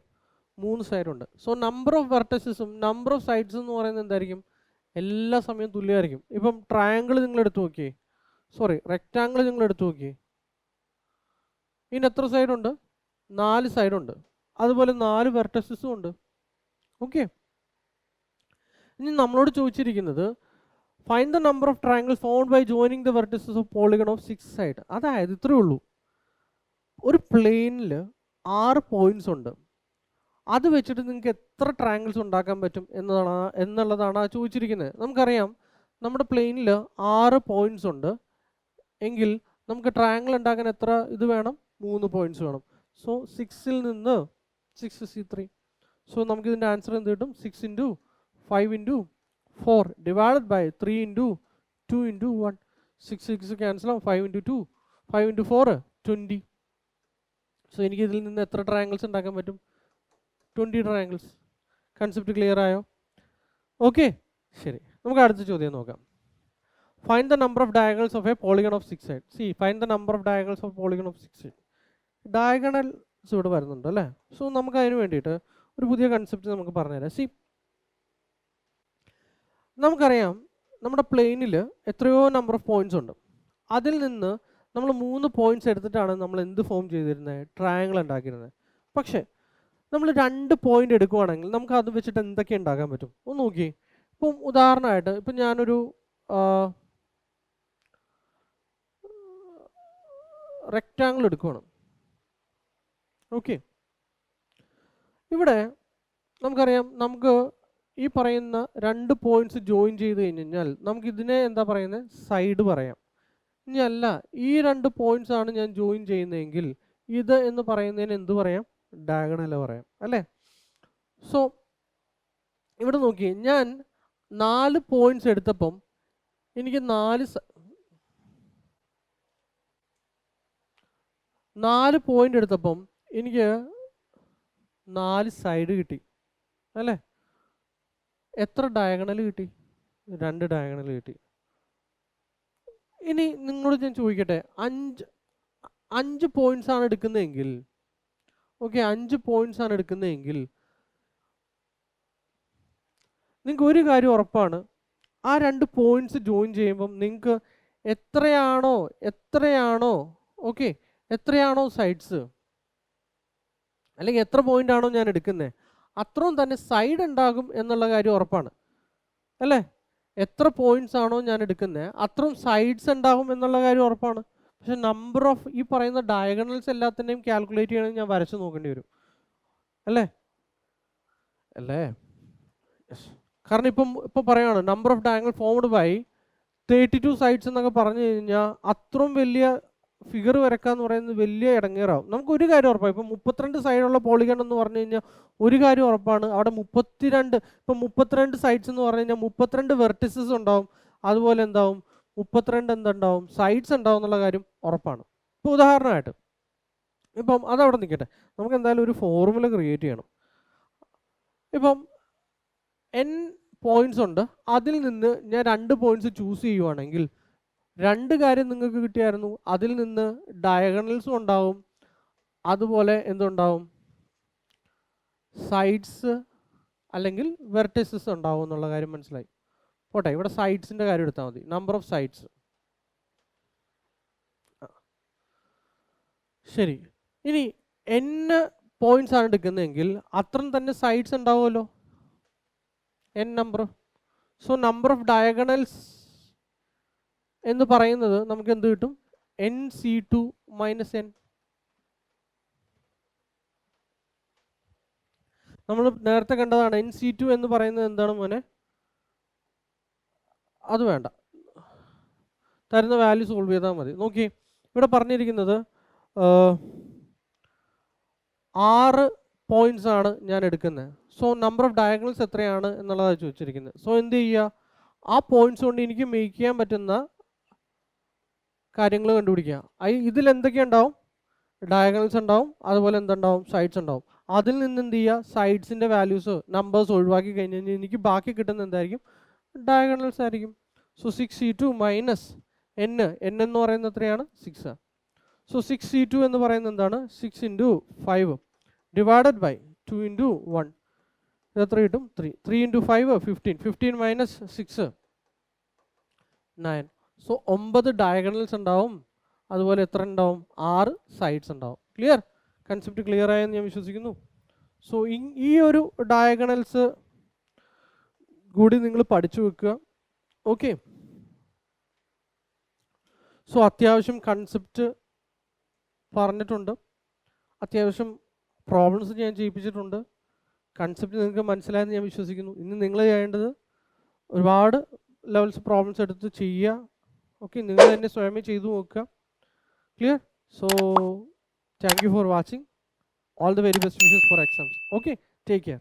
3 സൈഡുണ്ട്. സോ നമ്പർ ഓഫ് വെർട്ടക്സസും നമ്പർ ഓഫ് സൈഡ്സും എന്ന് പറയുന്നത് എന്തായിരിക്കും, എല്ലാ സമയവും തുല്യമായിരിക്കും. ഇപ്പം ട്രയാങ്കിൾ നിങ്ങൾ എടുത്തു നോക്കിയേ, റെക്റ്റാങ്കിൾ നിങ്ങൾ എടുത്തു നോക്കിയേ, ഇതിന് എത്ര സൈഡുണ്ട്, 4 സൈഡുണ്ട്. അതുപോലെ 4 വെർട്ടക്സസും ഉണ്ട്. ഓക്കെ, ഇനി നമ്മളോട് ചോദിച്ചിരിക്കുന്നത് find the number of triangles formed by joining the vertices of polygon of 6 side. അതായത് ഇത്രയേ ഉള്ളൂ, ഒരു പ്ലെയിനിൽ 6 പോയിന്റ്സ് ഉണ്ട്, അത് വെച്ചിട്ട് നിങ്ങൾക്ക് എത്ര ട്രയാങ്കിൾസ് ഉണ്ടാക്കാൻ പറ്റും എന്നുള്ളതാണ് ചോദിച്ചിരിക്കുന്നത്. നമുക്കറിയാം നമ്മുടെ പ്ലെയിനിൽ 6 പോയിന്റ്സ് ഉണ്ട് എങ്കിൽ നമുക്ക് ട്രയാങ്കിൾ ഉണ്ടാക്കാൻ എത്ര ഇത് വേണം, 3 പോയിന്റ്സ് വേണം. സോ 6ൽ നിന്ന് 6 is 3. സോ നമുക്ക് ഇതിൻ്റെ ആൻസർ എന്ത് കിട്ടും, 6 into 5 into 4 divided by 3 into 2 into 1. 6 cancel ആവും, 5 ഇൻറ്റു 2, 5 ഇൻറ്റു 4 20. സോ എനിക്ക് ഇതിൽ നിന്ന് എത്ര ട്രയാങ്കിൾസ് ഉണ്ടാക്കാൻ പറ്റും, 20 ട്രയാങ്കിൾസ്. കൺസെപ്റ്റ് ക്ലിയർ ആയോ? ഓക്കെ, ശരി, നമുക്ക് അടുത്ത ചോദ്യം നോക്കാം. Find the number of diagonals of a polygon of 6 sides. See, find the number of diagonals of polygon of 6 sides. Diagonals ഇവിടെ വരുന്നുണ്ട് അല്ലേ. സോ നമുക്ക് അതിന് വേണ്ടിയിട്ട് ഒരു പുതിയ കൺസെപ്റ്റ് നമുക്ക് പറഞ്ഞുതരാം. സി, നമുക്കറിയാം നമ്മുടെ പ്ലെയിനിൽ എത്രയോ നമ്പർ ഓഫ് പോയിന്റ്സ് ഉണ്ട്. അതിൽ നിന്ന് നമ്മൾ 3 പോയിന്റ്സ് എടുത്തിട്ടാണ് നമ്മൾ എന്ത് ഫോം ചെയ്തിരുന്നത്, ട്രയാങ്കിൾ ഉണ്ടാക്കിയിരുന്നത്. പക്ഷേ നമ്മൾ 2 പോയിന്റ് എടുക്കുവാണെങ്കിൽ നമുക്ക് അത് വെച്ചിട്ട് എന്തൊക്കെ ഉണ്ടാക്കാൻ പറ്റും ഒന്ന് നോക്കി. ഇപ്പം ഉദാഹരണമായിട്ട് ഇപ്പം ഞാനൊരു റെക്റ്റാങ്കിൾ എടുക്കുകയാണ്. ഓക്കെ, ഇവിടെ നമുക്കറിയാം നമുക്ക് ഈ പറയുന്ന 2 പോയിന്റ്സ് ജോയിൻ ചെയ്ത് കഴിഞ്ഞാൽ നമുക്ക് ഇതിനെ എന്താ പറയുന്നത്, സൈഡ് പറയാം. ഇനി അല്ല, ഈ 2 പോയിന്റ്സ് ആണ് ഞാൻ ജോയിൻ ചെയ്യുന്നതെങ്കിൽ ഇത് എന്ന് പറയുന്നതിന് എന്ത് പറയാം, ഡയഗണൽ പറയാം അല്ലേ. സോ ഇവിടെ നോക്കി, ഞാൻ 4 പോയിന്റ്സ് എടുത്തപ്പം എനിക്ക് 4 4 പോയിന്റ് എടുത്തപ്പം എനിക്ക് 4 സൈഡ് കിട്ടി അല്ലേ? എത്ര ഡയഗണൽ കിട്ടി? 2 ഡയഗണൽ കിട്ടി. ഇനി നിങ്ങളോട് ഞാൻ ചോദിക്കട്ടെ, 5 പോയിന്റ്സ് ആണ് എടുക്കുന്നതെങ്കിൽ, ഓക്കെ, 5 പോയിന്റ്സ് ആണ് എടുക്കുന്നതെങ്കിൽ നിങ്ങൾക്ക് ഒരു കാര്യം ഉറപ്പാണ്, ആ 2 പോയിന്റ്സ് ജോയിൻ ചെയ്യുമ്പം നിങ്ങൾക്ക് എത്രയാണോ ഓക്കെ, എത്രയാണോ സൈഡ്സ്, അല്ലെങ്കിൽ എത്ര പോയിന്റ് ആണോ ഞാൻ എടുക്കുന്നത്, അത്രയും തന്നെ സൈഡ് ഉണ്ടാകും എന്നുള്ള കാര്യം ഉറപ്പാണ് അല്ലേ? എത്ര പോയിന്റ്സ് ആണോ ഞാൻ എടുക്കുന്നത് അത്രയും സൈഡ്സ് ഉണ്ടാകും എന്നുള്ള കാര്യം ഉറപ്പാണ്. പക്ഷെ നമ്പർ ഓഫ് ഈ പറയുന്ന ഡയഗണൽസ് എല്ലാത്തിനെയും കാൽക്കുലേറ്റ് ചെയ്യണമെങ്കിൽ ഞാൻ വരച്ച് നോക്കേണ്ടി വരും അല്ലേ? കാരണം ഇപ്പം പറയാണ് number of diagonal formed by 32 sides എന്നൊക്കെ പറഞ്ഞു കഴിഞ്ഞാൽ അത്രയും വലിയ ഫിഗർ വരക്കാന്ന് പറയുന്നത് വലിയ ഇടങ്ങേറാവും. നമുക്ക് ഒരു കാര്യം ഉറപ്പാണ്, ഇപ്പം 32 സൈഡുള്ള പോളിഗൺ എന്ന് പറഞ്ഞു കഴിഞ്ഞാൽ ഒരു കാര്യം ഉറപ്പാണ്, അവിടെ 32 സൈഡ്സ് എന്ന് പറഞ്ഞു കഴിഞ്ഞാൽ 32 വെർട്ടിസസ് ഉണ്ടാവും, അതുപോലെ എന്താവും 32 എന്തുണ്ടാവും സൈഡ്സ് ഉണ്ടാവും എന്നുള്ള കാര്യം ഉറപ്പാണ്. ഇപ്പോൾ ഉദാഹരണമായിട്ട് ഇപ്പം അതവിടെ നിൽക്കട്ടെ, നമുക്ക് എന്തായാലും ഒരു ഫോർമുല ക്രിയേറ്റ് ചെയ്യണം. ഇപ്പം n പോയിന്റ്സ് ഉണ്ട്, അതിൽ നിന്ന് ഞാൻ 2 പോയിന്റ്സ് ചൂസ് ചെയ്യുവാണെങ്കിൽ 2 കാര്യം നിങ്ങൾക്ക് കിട്ടിയായിരുന്നു, അതിൽ നിന്ന് ഡയഗണൽസും ഉണ്ടാവും, അതുപോലെ എന്തുണ്ടാവും സൈഡ്സ് അല്ലെങ്കിൽ വെർട്ടിസസ് ഉണ്ടാവും എന്നുള്ള കാര്യം മനസ്സിലായി. പോട്ടെ, ഇവിടെ സൈഡ്സിൻ്റെ കാര്യം എടുത്താൽ മതി, നമ്പർ ഓഫ് സൈഡ്സ്. ശരി, ഇനി n പോയിന്റ്സ് ആണ് എടുക്കുന്നതെങ്കിൽ അത്രയും തന്നെ സൈഡ്സ് ഉണ്ടാവുമല്ലോ, n number. So number of diagonals എന്ന് പറയുന്നത് നമുക്ക് എന്ത് കിട്ടും? nc2 minus n. നമ്മൾ നേരത്തെ കണ്ടതാണ് nc2 എന്ന് പറയുന്നത് എന്താണ് മോനെ? അത് വേണ്ട, തരുന്ന വാല്യൂ സോൾവ് ചെയ്താൽ മതി. നോക്കി, ഇവിടെ പറഞ്ഞിരിക്കുന്നത് 6 പോയിന്റ്സ് ആണ് ഞാൻ എടുക്കുന്നത്. സോ നമ്പർ ഓഫ് ഡയഗണൽസ് എത്രയാണ് എന്നുള്ളതാണ് ചോദിച്ചിരിക്കുന്നത്. സോ എന്ത് ചെയ്യുക, ആ പോയിന്റ്സ് കൊണ്ട് എനിക്ക് മേക്ക് ചെയ്യാൻ പറ്റുന്ന കാര്യങ്ങൾ കണ്ടുപിടിക്കുക. ഇതിൽ എന്തൊക്കെ ഉണ്ടാവും? ഡയഗണൽസ് ഉണ്ടാവും, അതുപോലെ എന്തുണ്ടാവും സൈഡ്സ് ഉണ്ടാവും. അതിൽ നിന്ന് എന്ത് ചെയ്യുക, സൈഡ്സിൻ്റെ വാല്യൂസ് നമ്പേഴ്സ് ഒഴിവാക്കി കഴിഞ്ഞ് കഴിഞ്ഞാൽ എനിക്ക് ബാക്കി കിട്ടുന്ന എന്തായിരിക്കും? ഡയഗണൽസ് ആയിരിക്കും. സോ 6c2 മൈനസ് n എന്ന് പറയുന്നത് എത്രയാണ്? 6. സോ 6c2 എന്ന് പറയുന്നത് എന്താണ്? 6 × 5 ഡിവൈഡഡ് ബൈ 2 × 1. ഇത് എത്ര കിട്ടും? 3. 3 × 5 15. 15 മൈനസ് 6 9. സോ 9 ഡയഗണൽസ് ഉണ്ടാവും, അതുപോലെ എത്ര ഉണ്ടാവും? 6 സൈഡ്സ് ഉണ്ടാവും. ക്ലിയർ? കൺസെപ്റ്റ് ക്ലിയർ ആയെന്ന് ഞാൻ വിശ്വസിക്കുന്നു. സോ ഈ ഒരു ഡയഗണൽസ് കൂടി നിങ്ങൾ പഠിച്ചു വെക്കുക. ഓക്കെ, സോ അത്യാവശ്യം കൺസെപ്റ്റ് പറഞ്ഞിട്ടുണ്ട്, അത്യാവശ്യം പ്രോബ്ലംസ് ഞാൻ ചെയ്യിപ്പിച്ചിട്ടുണ്ട്. കൺസെപ്റ്റ് നിങ്ങൾക്ക് മനസ്സിലായെന്ന് ഞാൻ വിശ്വസിക്കുന്നു. ഇനി നിങ്ങൾ ചെയ്യേണ്ടത് ഒരുപാട് ലെവൽസ് പ്രോബ്ലംസ് എടുത്ത് ചെയ്യുക. ഓക്കെ, നിങ്ങൾ തന്നെ സ്വയമേ ചെയ്തു നോക്കുക. Clear? So thank you for watching. All the very best wishes for exams. Okay, take care.